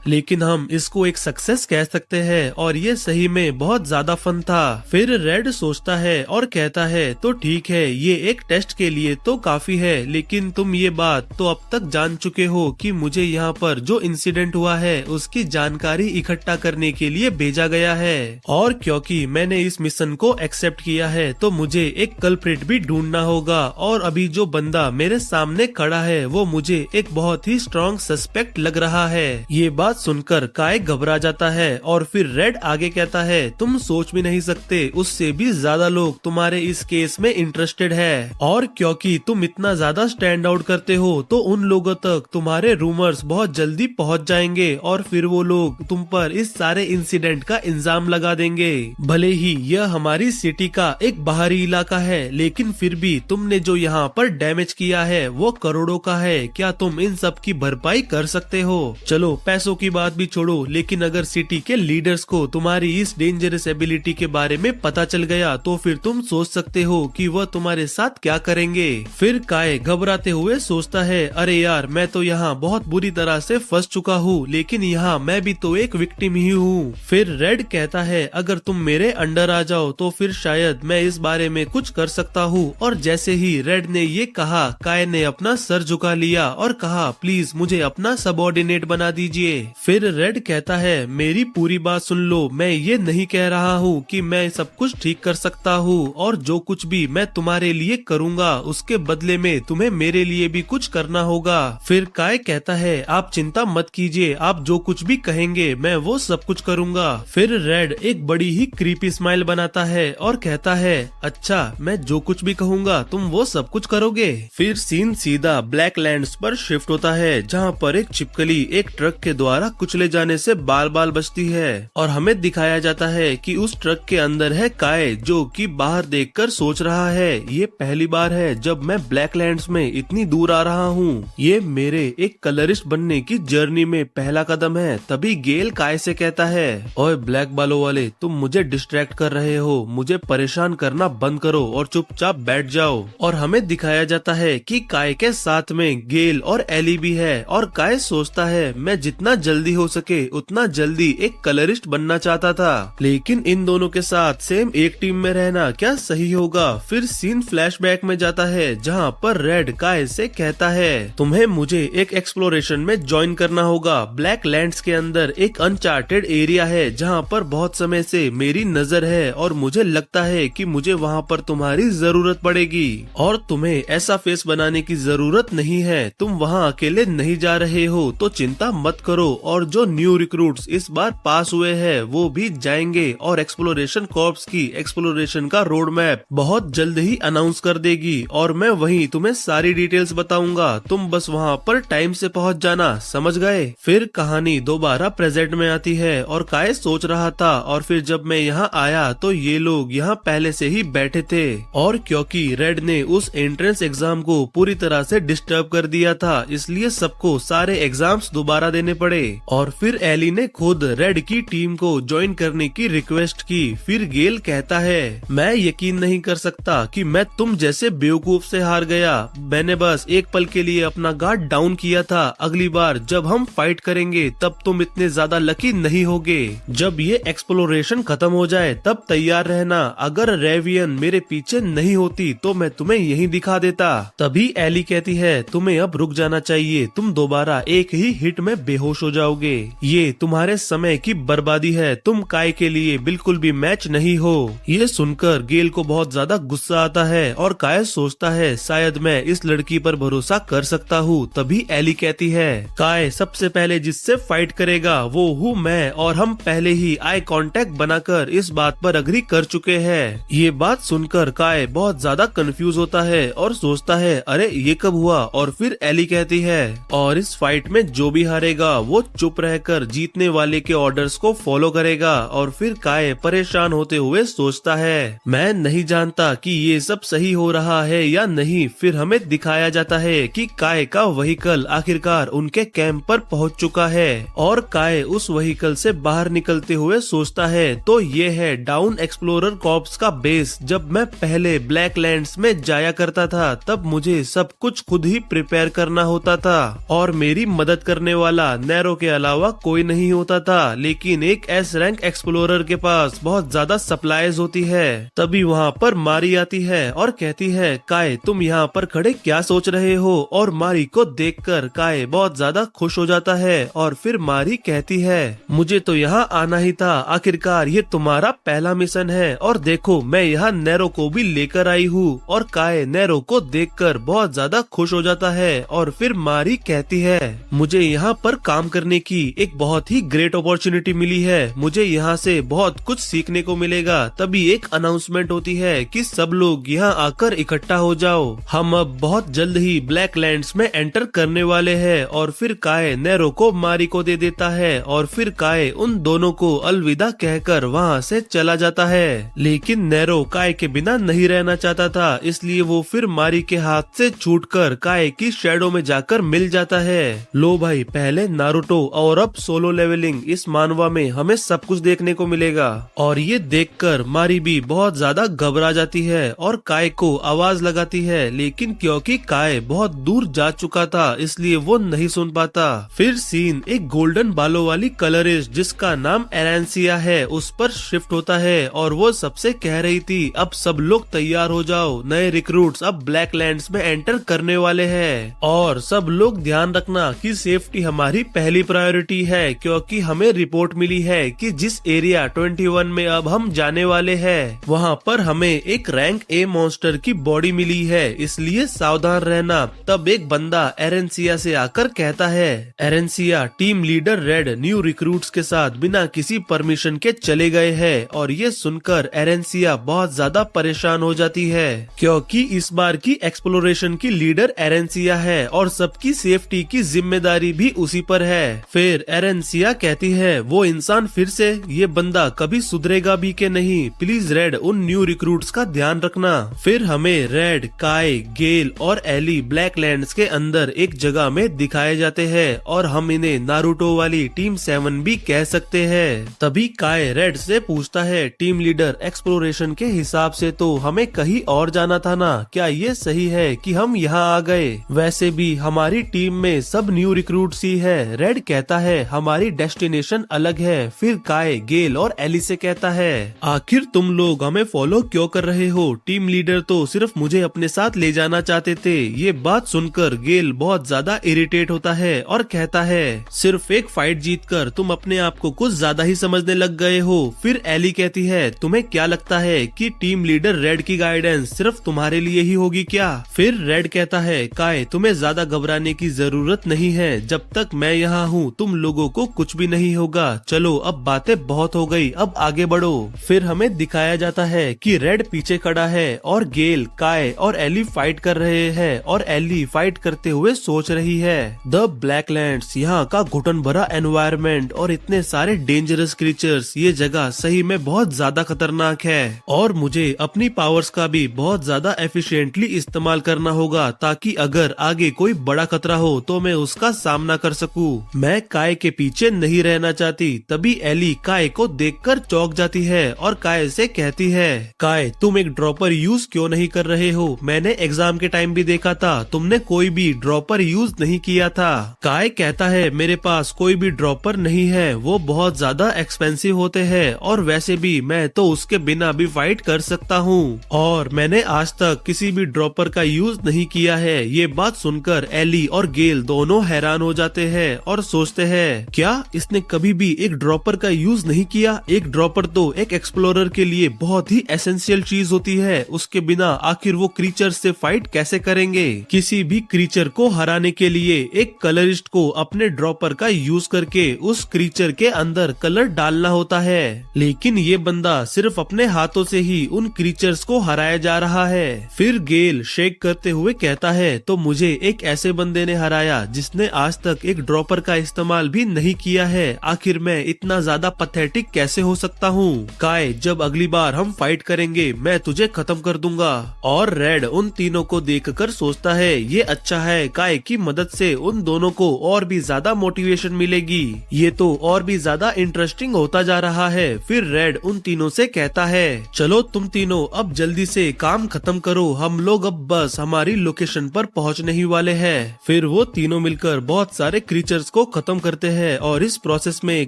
S1: लेकिन हम इसको एक सक्सेस कह सकते हैं और ये सही में बहुत ज्यादा फन था। फिर रेड सोचता है और कहता है तो ठीक है, ये एक टेस्ट के लिए तो काफी है, लेकिन तुम ये बात तो अब तक जान चुके हो कि मुझे यहाँ पर जो इंसिडेंट हुआ है उसकी जानकारी इकट्ठा करने के लिए भेजा गया है, और क्योंकि मैंने इस मिशन को एक्सेप्ट किया है तो मुझे एक कल्प्रिट भी ढूंढना होगा, और अभी जो बंदा मेरे सामने खड़ा है वो मुझे एक बहुत ही स्ट्रॉन्ग सस्पेक्ट लग रहा है। ये बात सुनकर काय घबरा जाता है और फिर रेड आगे कहता है तुम सोच भी नहीं सकते, उससे भी ज्यादा लोग तुम्हारे इस केस में इंटरेस्टेड है, और क्योंकि तुम इतना ज्यादा स्टैंड आउट करते हो तो उन लोगों तक तुम्हारे रूमर्स बहुत जल्दी पहुंच जाएंगे और फिर वो लोग तुम पर इस सारे इंसिडेंट का इल्जाम लगा देंगे। भले ही यह हमारी सिटी का एक बाहरी इलाका है, लेकिन फिर भी तुमने जो यहाँ पर डैमेज किया है वो करोड़ों का है। क्या तुम इन सब की भरपाई कर सकते हो? चलो पैसों की बात भी छोड़ो, लेकिन अगर सिटी के लीडर्स को तुम्हारी इस डेंजरस एबिलिटी के बारे में पता चल गया तो फिर तुम सोच सकते हो कि वह तुम्हारे साथ क्या करेंगे। फिर काय घबराते हुए सोचता है अरे यार, मैं तो यहाँ बहुत बुरी तरह से फंस चुका हूँ, लेकिन यहाँ मैं भी तो एक विक्टिम ही हूँ। फिर रेड कहता है अगर तुम मेरे अंडर आ जाओ तो फिर शायद मैं इस बारे में कुछ कर सकता हूँ, और जैसे ही रेड ने ये कहा काय ने अपना सर झुका लिया और कहा प्लीज मुझे अपना सबऑर्डिनेट बना दीजिए। फिर रेड कहता है मेरी पूरी बात सुन लो, मैं ये नहीं कह रहा हूँ कि मैं सब कुछ ठीक कर सकता हूँ, और जो कुछ भी मैं तुम्हारे लिए करूँगा उसके बदले में तुम्हें मेरे लिए भी कुछ करना होगा। फिर काय कहता है आप चिंता मत कीजिए, आप जो कुछ भी कहेंगे मैं वो सब कुछ करूँगा। फिर रेड एक बड़ी ही क्रीपी स्माइल बनाता है और कहता है अच्छा, मैं जो कुछ भी कहूँगा तुम वो सब कुछ करोगे। फिर सीन सीधा ब्लैक लैंड्स पर शिफ्ट होता है, जहाँ पर एक छिपकली एक ट्रक के द्वारा कुचले जाने से बाल बाल बचती है, और हमें दिखाया जाता है कि उस ट्रक के अंदर है काय, जो कि बाहर देखकर सोच रहा है ये पहली बार है जब मैं ब्लैक लैंड्स में इतनी दूर आ रहा हूँ, ये मेरे एक कलरिस्ट बनने की जर्नी में पहला कदम है। तभी गेल काय से कहता है ओए ब्लैक बालों वाले, तुम मुझे डिस्ट्रैक्ट कर रहे हो, मुझे परेशान करना बंद करो और चुपचाप बैठ जाओ। और हमें दिखाया जाता है कि काय के साथ में गेल और एली भी है, और काय सोचता है मैं जितना जल्दी हो सके उतना जल्दी एक कलरिस्ट बनना चाहता था, लेकिन इन दोनों के साथ सेम एक टीम में रहना क्या सही होगा। फिर सीन फ्लैशबैक में जाता है जहाँ पर रेड काय से कहता है तुम्हें मुझे एक एक्सप्लोरेशन में ज्वाइन करना होगा। ब्लैक लैंड्स के अंदर एक अनचार्टेड एरिया है जहाँ पर बहुत समय से मेरी नजर है, और मुझे लगता है कि मुझे वहाँ पर तुम्हारी जरूरत पड़ेगी, और तुम्हें ऐसा फेस बनाने की जरूरत नहीं है, तुम वहाँ अकेले नहीं जा रहे हो तो चिंता मत करो, और जो न्यू रिक्रूट्स इस बार पास हुए हैं वो भी जाएंगे, और एक्सप्लोरेशन कॉर्प्स की एक्सप्लोरेशन का रोड मैप बहुत जल्द ही अनाउंस कर देगी, और मैं वहीं तुम्हें सारी डिटेल्स बताऊंगा, तुम बस वहाँ पर टाइम से पहुँच जाना, समझ गए। फिर कहानी दोबारा प्रेजेंट में आती है, और काय सोच रहा था और फिर जब मैं यहाँ आया तो ये लोग यहाँ पहले से ही बैठे थे, और क्योंकि रेड ने उस एंट्रेंस एग्जाम को पूरी तरह से डिस्टर्ब कर दिया था इसलिए सबको सारे एग्जाम्स दोबारा देने पड़े। और फिर एली ने खुद रेड की टीम को ज्वाइन करने की रिक्वेस्ट की। फिर गेल कहता है मैं यकीन नहीं कर सकता कि मैं तुम जैसे बेवकूफ से हार गया, मैंने बस एक पल के लिए अपना गार्ड डाउन किया था, अगली बार जब हम फाइट करेंगे तब तुम इतने ज्यादा लकी नहीं होगे। जब ये एक्सप्लोरेशन खत्म हो जाए तब तैयार रहना, अगर रेवियन मेरे पीछे नहीं होती तो मैं तुम्हें यहीं दिखा देता। तभी एली कहती है तुम्हें अब रुक जाना चाहिए, तुम दोबारा एक ही हिट में बेहोश हो जाओगे, ये तुम्हारे समय की बर्बादी है, तुम काय के लिए बिल्कुल भी मैच नहीं हो। ये सुनकर गेल को बहुत ज्यादा गुस्सा आता है और काय सोचता है शायद मैं इस लड़की पर भरोसा कर सकता हूँ। तभी एली कहती है काय सबसे पहले जिससे फाइट करेगा वो हूँ मैं, और हम पहले ही आई कांटेक्ट बनाकर इस बात पर अग्री कर चुके हैं। ये बात सुनकर काय बहुत ज्यादा कंफ्यूज होता है और सोचता है अरे ये कब हुआ। और फिर एली कहती है और इस फाइट में जो भी हारेगा वो चुप रहकर जीतने वाले के ऑर्डर्स को फॉलो करेगा। और फिर काय परेशान होते हुए सोचता है मैं नहीं जानता कि ये सब सही हो रहा है या नहीं। फिर हमें दिखाया जाता है कि काय का व्हीकल आखिरकार उनके कैंप पर पहुंच चुका है और काय उस व्हीकल से बाहर निकलते हुए सोचता है तो ये है डाउन एक्सप्लोरर कॉर्प्स का बेस। जब मैं पहले ब्लैक लैंड्स में जाया करता था तब मुझे सब कुछ खुद ही प्रिपेयर करना होता था और मेरी मदद करने वाला नैरो के अलावा कोई नहीं होता था। लेकिन एक एस रैंक एक्सप्लोरर के पास बहुत ज्यादा सप्लाईज होती है। तभी वहाँ पर मारी आती है और कहती है, काय तुम यहाँ पर खड़े क्या सोच रहे हो? और मारी को देखकर काय बहुत ज्यादा खुश हो जाता है और फिर मारी कहती है, मुझे तो यहाँ आना ही था, आखिरकार ये तुम्हारा पहला मिशन है और देखो मैं यहाँ नैरो को भी लेकर आई हूँ। और काय नैरो को देखकर बहुत ज्यादा खुश हो जाता है और फिर मारी कहती है, मुझे यहाँ पर काम करने की एक बहुत ही ग्रेट अपॉर्चुनिटी मिली है, मुझे यहाँ से बहुत कुछ सीखने को मिलेगा। तभी एक अनाउंसमेंट होती है कि सब लोग यहाँ आकर इकट्ठा हो जाओ, हम अब बहुत जल्द ही ब्लैक लैंड्स में एंटर करने वाले हैं। और फिर काय नैरो को मारी को दे देता है और फिर काय उन दोनों को अलविदा कहकर वहाँ से चला जाता है। लेकिन नैरो काय के बिना नहीं रहना चाहता था, इसलिए वो फिर मारी के हाथ से छूटकर काय की शैडो में जाकर मिल जाता है। लो भाई, पहले नारुतो और अब सोलो लेवलिंग, इस मानवा में हमें सब कुछ देखने को मिलेगा। और ये देखकर मारी भी बहुत ज्यादा घबरा जाती है और काय को आवाज लगाती है, लेकिन क्योंकि काय बहुत दूर जा चुका था इसलिए वो नहीं सुन पाता। फिर सीन एक गोल्डन बालों वाली कलरिस्ट जिसका नाम एरेंसिया है उस पर शिफ्ट होता है और वो सबसे कह रही थी, अब सब लोग तैयार हो जाओ, नए रिक्रूट्स अब ब्लैक लैंड्स में एंटर करने वाले हैं और सब लोग ध्यान रखना कि सेफ्टी हमारी पहली प्रायोरिटी है, क्योंकि हमें रिपोर्ट मिली है कि जिस एरिया 21 में अब हम जाने वाले हैं वहाँ पर हमें एक रैंक ए मॉन्स्टर की बॉडी मिली है, इसलिए सावधान रहना। तब एक बंदा एरेंसिया से आकर कहता है, एरेंसिया टीम लीडर रेड न्यू रिक्रूट्स के साथ बिना किसी परमिशन के चले गए हैं। और ये सुनकर एरेंसिया बहुत ज्यादा परेशान हो जाती है, क्योंकि इस बार की एक्सप्लोरेशन की लीडर एरेंसिया है और सबकी सेफ्टी की जिम्मेदारी भी उसी पर है। फिर एरेंसिया कहती है, वो इंसान फिर से, ये बंदा कभी सुधरेगा भी के नहीं, प्लीज रेड उन न्यू रिक्रूट्स का ध्यान रखना। फिर हमें रेड, काय, गेल और एली ब्लैक लैंड्स के अंदर एक जगह में दिखाए जाते हैं और हम इन्हें नारुतो वाली टीम 7 भी कह सकते हैं। तभी काय रेड से पूछता है, टीम लीडर एक्सप्लोरेशन के हिसाब से तो हमें कहीं और जाना था ना, क्या ये सही है कि हम यहाँ आ गए? वैसे भी हमारी टीम में सब न्यू रिक्रूट्स ही है। रेड कहता है, हमारी डेस्टिनेशन अलग है। फिर काय गेल और एली से कहता है, आखिर तुम लोग हमें फॉलो क्यों कर रहे हो? टीम लीडर तो सिर्फ मुझे अपने साथ ले जाना चाहते थे। ये बात सुनकर गेल बहुत ज्यादा इरिटेट होता है और कहता है, सिर्फ एक फाइट जीतकर तुम अपने आप को कुछ ज्यादा ही समझने लग गए हो। फिर एली कहती है, तुम्हें क्या लगता है कि टीम लीडर रेड की गाइडेंस सिर्फ तुम्हारे लिए ही होगी क्या? फिर रेड कहता है, काय तुम्हें ज्यादा घबराने की जरूरत नहीं है, जब तक मैं यहाँ हूँ तुम लोगों को कुछ भी नहीं होगा। चलो अब बातें बहुत हो गई, अब आगे बढ़ो। फिर हमें दिखाया जाता है कि रेड पीछे खड़ा है और गेल, काय और एली फाइट कर रहे हैं और एली फाइट करते हुए सोच रही है, द ब्लैक लैंड्स, यहाँ का घुटन भरा एनवायरनमेंट और इतने सारे डेंजरस क्रीचर्स, ये जगह सही में बहुत ज्यादा खतरनाक है और मुझे अपनी पावर्स का भी बहुत ज्यादा एफिशिएंटली इस्तेमाल करना होगा ताकि अगर आगे कोई बड़ा खतरा हो तो मैं उसका सामना कर सकूं। मैं काय के पीछे नहीं रहना चाहती। तभी एली काय को देखकर चौंक जाती है और काय से कहती है, काय तुम एक ड्रॉपर यूज क्यों नहीं कर रहे हो? मैंने एग्जाम के टाइम भी देखा था, तुमने कोई भी ड्रॉपर यूज नहीं किया था। काय कहता है, मेरे पास कोई भी ड्रॉपर नहीं है, वो बहुत ज्यादा एक्सपेंसिव होते हैं और वैसे भी मैं तो उसके बिना भी फाइट कर सकता हूँ और मैंने आज तक किसी भी ड्रॉपर का यूज नहीं किया है। ये बात सुनकर एली और गेल दोनों हैरान हो जाते हैं और सोचते हैं, क्या इसने कभी भी एक ड्रॉपर का यूज नहीं किया? एक ड्रॉपर तो एक एक्सप्लोरर के लिए बहुत ही एसेंशियल चीज होती है, उसके बिना आखिर वो क्रीचर से फाइट कैसे करेंगे? किसी भी क्रीचर को हराने के लिए एक कलरिस्ट को अपने ड्रॉपर का यूज करके उस क्रीचर के अंदर कलर डालना होता है, लेकिन ये बंदा सिर्फ अपने हाथों से ही उन क्रीचर्स को हराया जा रहा है। फिर गेल शेक करते हुए कहता है, तो मुझे एक ऐसे बंदे ने हराया जिसने आज तक एक ड्रॉपर का इस्तेमाल भी नहीं किया है, आखिर मैं इतना ज्यादा पथेटिक कैसे हो सकता हूँ? काय, जब अगली बार हम फाइट करेंगे मैं तुझे खत्म कर दूंगा। और रेड उन तीनों को देखकर सोचता है, ये अच्छा है, काय की मदद से उन दोनों को और भी ज्यादा मोटिवेशन मिलेगी, ये तो और भी ज्यादा इंटरेस्टिंग होता जा रहा है। फिर रेड उन तीनों से कहता लगता है। चलो तुम तीनों अब जल्दी से काम खत्म करो, हम लोग अब बस हमारी लोकेशन पर पहुंचने ही वाले हैं। फिर वो तीनों मिलकर बहुत सारे क्रीचर्स को खत्म करते हैं और इस प्रोसेस में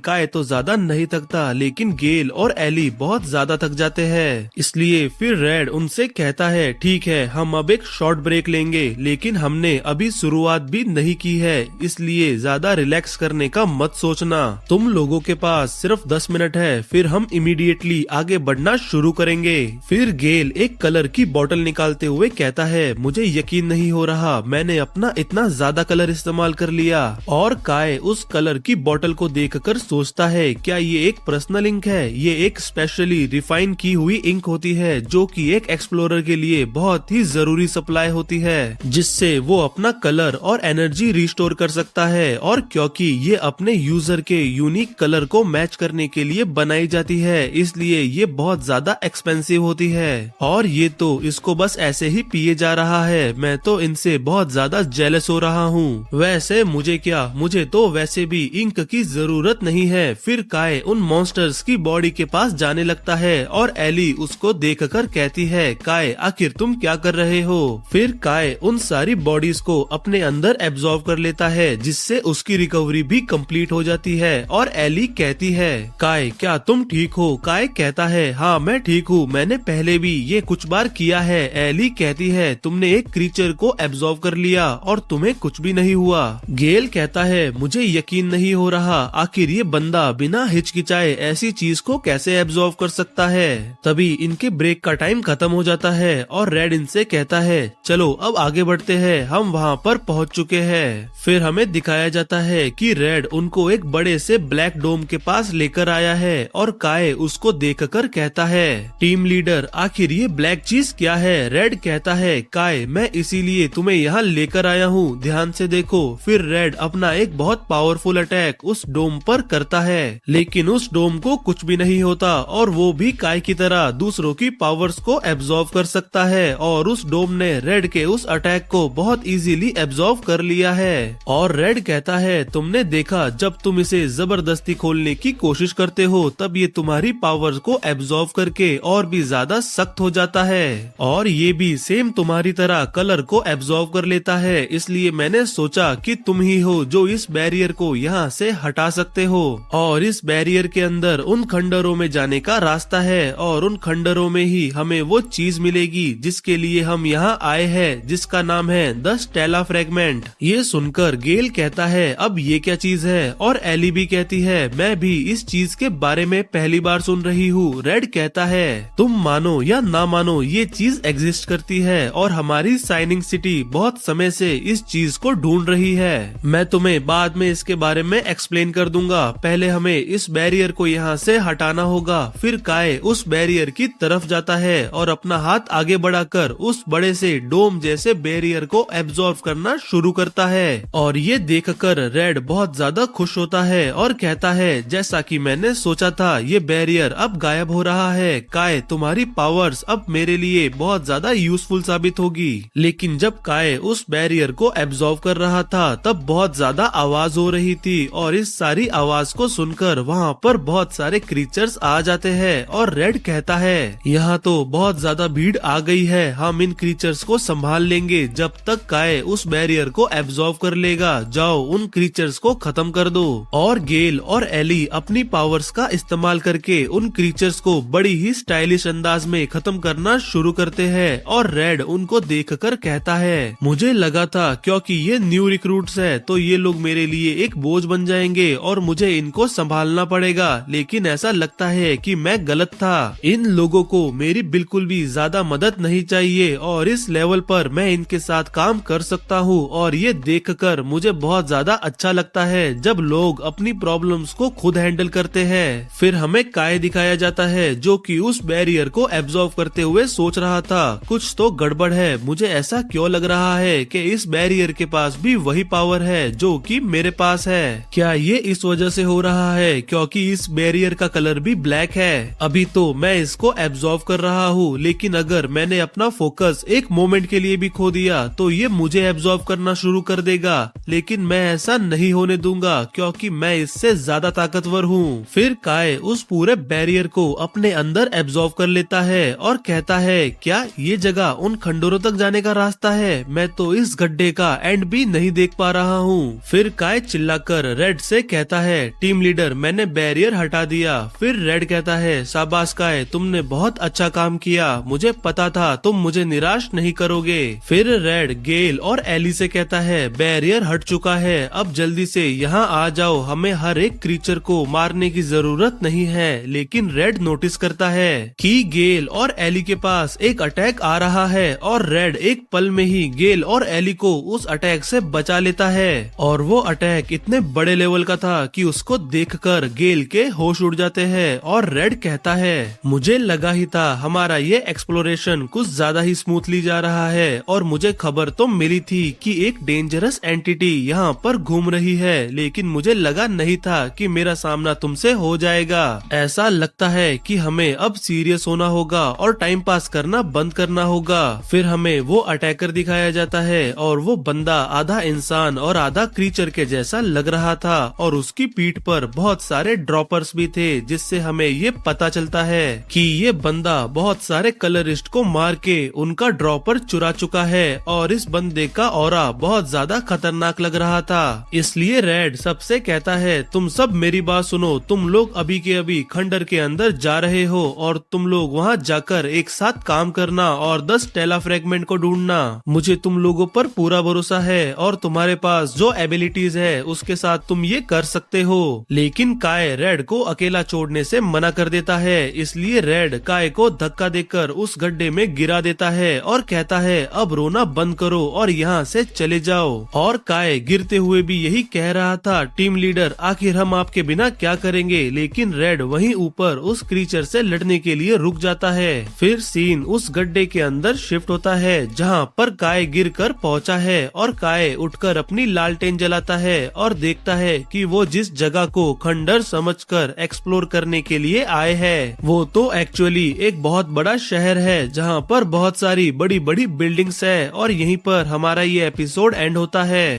S1: काय तो ज्यादा नहीं थकता, लेकिन गेल और एली बहुत ज्यादा थक जाते हैं। इसलिए फिर रेड उनसे कहता है ठीक है, हम अब एक शॉर्ट ब्रेक लेंगे, लेकिन हमने अभी शुरुआत भी नहीं की है, इसलिए ज्यादा रिलैक्स करने का मत सोचना। तुम लोगों के पास सिर्फ 10 मिनट है, फिर हम इमीडिएटली आगे बढ़ना शुरू करेंगे। फिर गेल एक कलर की बोतल निकालते हुए कहता है मुझे यकीन नहीं हो रहा, मैंने अपना इतना ज्यादा कलर इस्तेमाल कर लिया। और काय उस कलर की बोतल को देखकर सोचता है क्या ये एक पर्सनल इंक है? ये एक स्पेशली रिफाइन की हुई इंक होती है जो कि एक एक्सप्लोरर के लिए बहुत ही जरूरी सप्लाई होती है, जिससे वो अपना कलर और एनर्जी रिस्टोर कर सकता है। और क्योंकि ये अपने यूजर के यूनिक कलर को मैच करने के लिए बनाई जाती है, इसलिए ये बहुत ज्यादा एक्सपेंसिव होती है। और ये तो इसको बस ऐसे ही पिए जा रहा है, मैं तो इनसे बहुत ज्यादा जेलस हो रहा हूँ। वैसे मुझे क्या, मुझे तो वैसे भी इंक की जरूरत नहीं है। फिर काय उन मॉन्स्टर्स की बॉडी के पास जाने लगता है और एली उसको देखकर कहती है काय आखिर तुम क्या कर रहे हो? फिर काय उन सारी बॉडीज को अपने अंदर एब्जॉर्ब कर लेता है, जिससे उसकी रिकवरी भी कंप्लीट हो जाती है। और एली कहती है काय क्या तुम ठीक हो? काय कहता है हाँ मैं ठीक हूँ, मैंने पहले भी ये कुछ बार किया है। एली कहती है तुमने एक क्रीचर को एब्जॉर्ब कर लिया और तुम्हें कुछ भी नहीं हुआ। गेल कहता है मुझे यकीन नहीं हो रहा, आखिर ये बंदा बिना हिचकिचाए ऐसी चीज को कैसे एब्जॉर्ब कर सकता है। तभी इनके ब्रेक का टाइम खत्म हो जाता है और रेड इनसे कहता है चलो अब आगे बढ़ते हैं, हम वहाँ पर पहुँच चुके हैं। फिर हमें दिखाया जाता है कि रेड उनको एक बड़े से ब्लैक डोम के पास लेकर आया है और काय उसको देखकर कहता है टीम लीडर आखिर ये ब्लैक चीज क्या है? रेड कहता है काय मैं इसीलिए तुम्हें यहाँ लेकर आया हूँ, ध्यान से देखो। फिर रेड अपना एक बहुत पावरफुल अटैक उस डोम पर करता है, लेकिन उस डोम को कुछ भी नहीं होता और वो भी काय की तरह दूसरों की पावर्स को एब्जॉर्ब कर सकता है। और उस डोम ने रेड के उस अटैक को बहुत इजीली एब्जॉर्ब कर लिया है। और रेड कहता है तुमने देखा जब तुम इसे जबरदस्ती खोलने की कोशिश करते हो तब ये तुम्हारी पावर्स को एब्जॉर्ब करके और भी ज्यादा सख्त हो जाता है, और ये भी सेम तुम्हारी तरह कलर को एब्जॉर्ब कर लेता है। इसलिए मैंने सोचा कि तुम ही हो जो इस बैरियर को यहाँ से हटा सकते हो। और इस बैरियर के अंदर उन खंडरों में जाने का रास्ता है और उन खंडरों में ही हमें वो चीज मिलेगी जिसके लिए हम यहाँ आए हैं, जिसका नाम है द स्टेला फ्रेगमेंट। ये सुनकर गेल कहता है अब ये क्या चीज है? और एली भी कहती है मैं भी इस चीज के बारे में पहली बार सुन रही हूँ। रेड कहता है तुम मानो या ना मानो ये चीज एग्जिस्ट करती है और हमारी शाइनिंग सिटी बहुत समय से इस चीज को ढूंढ रही है। मैं तुम्हें बाद में इसके बारे में एक्सप्लेन कर दूंगा, पहले हमें इस बैरियर को यहाँ से हटाना होगा। फिर काय उस बैरियर की तरफ जाता है और अपना हाथ आगे बढ़ाकर उस बड़े से डोम जैसे बैरियर को एब्जॉर्ब करना शुरू करता है। और ये देखकर रेड बहुत ज्यादा खुश होता है और कहता है जैसा कि मैंने सोचा था ये बैरियर अब गायब हो रहा है। काय तुम्हारी पावर्स अब मेरे लिए बहुत ज्यादा यूजफुल साबित होगी। लेकिन जब काय उस बैरियर को एब्जॉर्ब कर रहा था तब बहुत ज्यादा आवाज हो रही थी और इस सारी आवाज को सुनकर वहाँ पर बहुत सारे क्रीचर्स आ जाते हैं। और रेड कहता है यहाँ तो बहुत ज्यादा भीड़ आ गई है, हम इन क्रीचर्स को संभाल लेंगे जब तक काय उस बैरियर को एब्जॉर्ब कर लेगा। जाओ उन क्रीचर्स को खत्म कर दो। और गेल और एली अपनी पावर्स का इस्तेमाल करके उन क्रीचर्स को बड़ी ही स्टाइलिश अंदाज में खत्म करना शुरू करते हैं। और रेड उनको देखकर कहता है मुझे लगा था क्योंकि ये न्यू रिक्रूट्स है तो ये लोग मेरे लिए एक बोझ बन जाएंगे और मुझे इनको संभालना पड़ेगा, लेकिन ऐसा लगता है कि मैं गलत था। इन लोगों को मेरी बिल्कुल भी ज्यादा मदद नहीं चाहिए और इस लेवल पर मैं इनके साथ काम कर सकता हूँ। और ये देखकर मुझे बहुत ज्यादा अच्छा लगता है जब लोग अपनी प्रॉब्लम्स को खुद हैंडल करते हैं। फिर हमें काय दिखाया जाता है जो कि उस बैरियर को एब्जॉर्ब करते हुए सोच रहा था कुछ तो गड़बड़ है, मुझे ऐसा क्यों लग रहा है कि इस बैरियर के पास भी वही पावर है जो कि मेरे पास है। क्या ये इस वजह से हो रहा है क्योंकि इस बैरियर का कलर भी ब्लैक है? अभी तो मैं इसको एब्जॉर्ब कर रहा हूँ, लेकिन अगर मैंने अपना फोकस एक मोमेंट के लिए भी खो दिया तो ये मुझे एब्जॉर्ब करना शुरू कर देगा। लेकिन मैं ऐसा नहीं होने दूंगा क्योंकि मैं इससे ज्यादा ताकतवर हूँ। फिर काय उस पूरे बैरियर को अपने अपने अंदर एब्जॉर्व कर लेता है और कहता है, क्या ये जगह उन खंडरों तक जाने का रास्ता है? मैं तो इस गड्ढे का एंड भी नहीं देख पा रहा हूँ। फिर काय चिल्लाकर रेड से कहता है, टीम लीडर मैंने बैरियर हटा दिया। फिर रेड कहता है, शाबाश काय, तुमने बहुत अच्छा काम किया, मुझे पता था तुम मुझे निराश नहीं करोगे। फिर रेड गेल और एली से कहता है, बैरियर हट चुका है, अब जल्दी से यहाँ आ जाओ, हमें हर एक क्रीचर को मारने की जरूरत नहीं है। लेकिन रेड नोटिस करता है कि गेल और एली के पास एक अटैक आ रहा है और रेड एक पल में ही गेल और एली को उस अटैक से बचा लेता है। और वो अटैक इतने बड़े लेवल का था कि उसको देखकर गेल के होश उड़ जाते हैं और रेड कहता है, मुझे लगा ही था हमारा ये एक्सप्लोरेशन कुछ ज्यादा ही स्मूथली जा रहा है और मुझे खबर तो मिली थी कि एक डेंजरस एंटिटी यहाँ पर घूम रही है, लेकिन मुझे लगा नहीं था कि मेरा सामना तुमसे हो जाएगा। ऐसा लगता है कि हमें अब सीरियस होना होगा और टाइम पास करना बंद करना होगा। फिर हमें वो अटैकर दिखाया जाता है और वो बंदा आधा इंसान और आधा क्रीचर के जैसा लग रहा था और उसकी पीठ पर बहुत सारे ड्रॉपर्स भी थे, जिससे हमें ये पता चलता है कि ये बंदा बहुत सारे कलरिस्ट को मार के उनका ड्रॉपर चुरा चुका है और इस बंदे का ऑरा बहुत ज्यादा खतरनाक लग रहा था। इसलिए रेड सबसे कहता है, तुम सब मेरी बात सुनो, तुम लोग अभी के अभी खंडर के अंदर जा रहे हो और तुम लोग वहाँ जाकर एक साथ काम करना और 10 टेला फ्रेगमेंट को ढूंढना। मुझे तुम लोगों पर पूरा भरोसा है और तुम्हारे पास जो एबिलिटीज है उसके साथ तुम ये कर सकते हो। लेकिन काय रेड को अकेला छोड़ने से मना कर देता है, इसलिए रेड काय को धक्का देकर उस गड्ढे में गिरा देता है और कहता है, अब रोना बंद करो और यहाँ से चले जाओ। और काय गिरते हुए भी यही कह रहा था, टीम लीडर आखिर हम आपके बिना क्या करेंगे। लेकिन रेड वहीं ऊपर उस क्रीचर से लड़ने के लिए रुक जाता है। फिर सीन उस गड्ढे के अंदर शिफ्ट होता है जहाँ पर काय गिरकर पहुंचा है और काय उठकर अपनी लालटेन जलाता है और देखता है कि वो जिस जगह को खंडर समझकर एक्सप्लोर करने के लिए आए हैं वो तो एक्चुअली एक बहुत बड़ा शहर है जहाँ पर बहुत सारी बड़ी बड़ी बिल्डिंग्स है। और यहीं पर हमारा ये एपिसोड एंड होता है।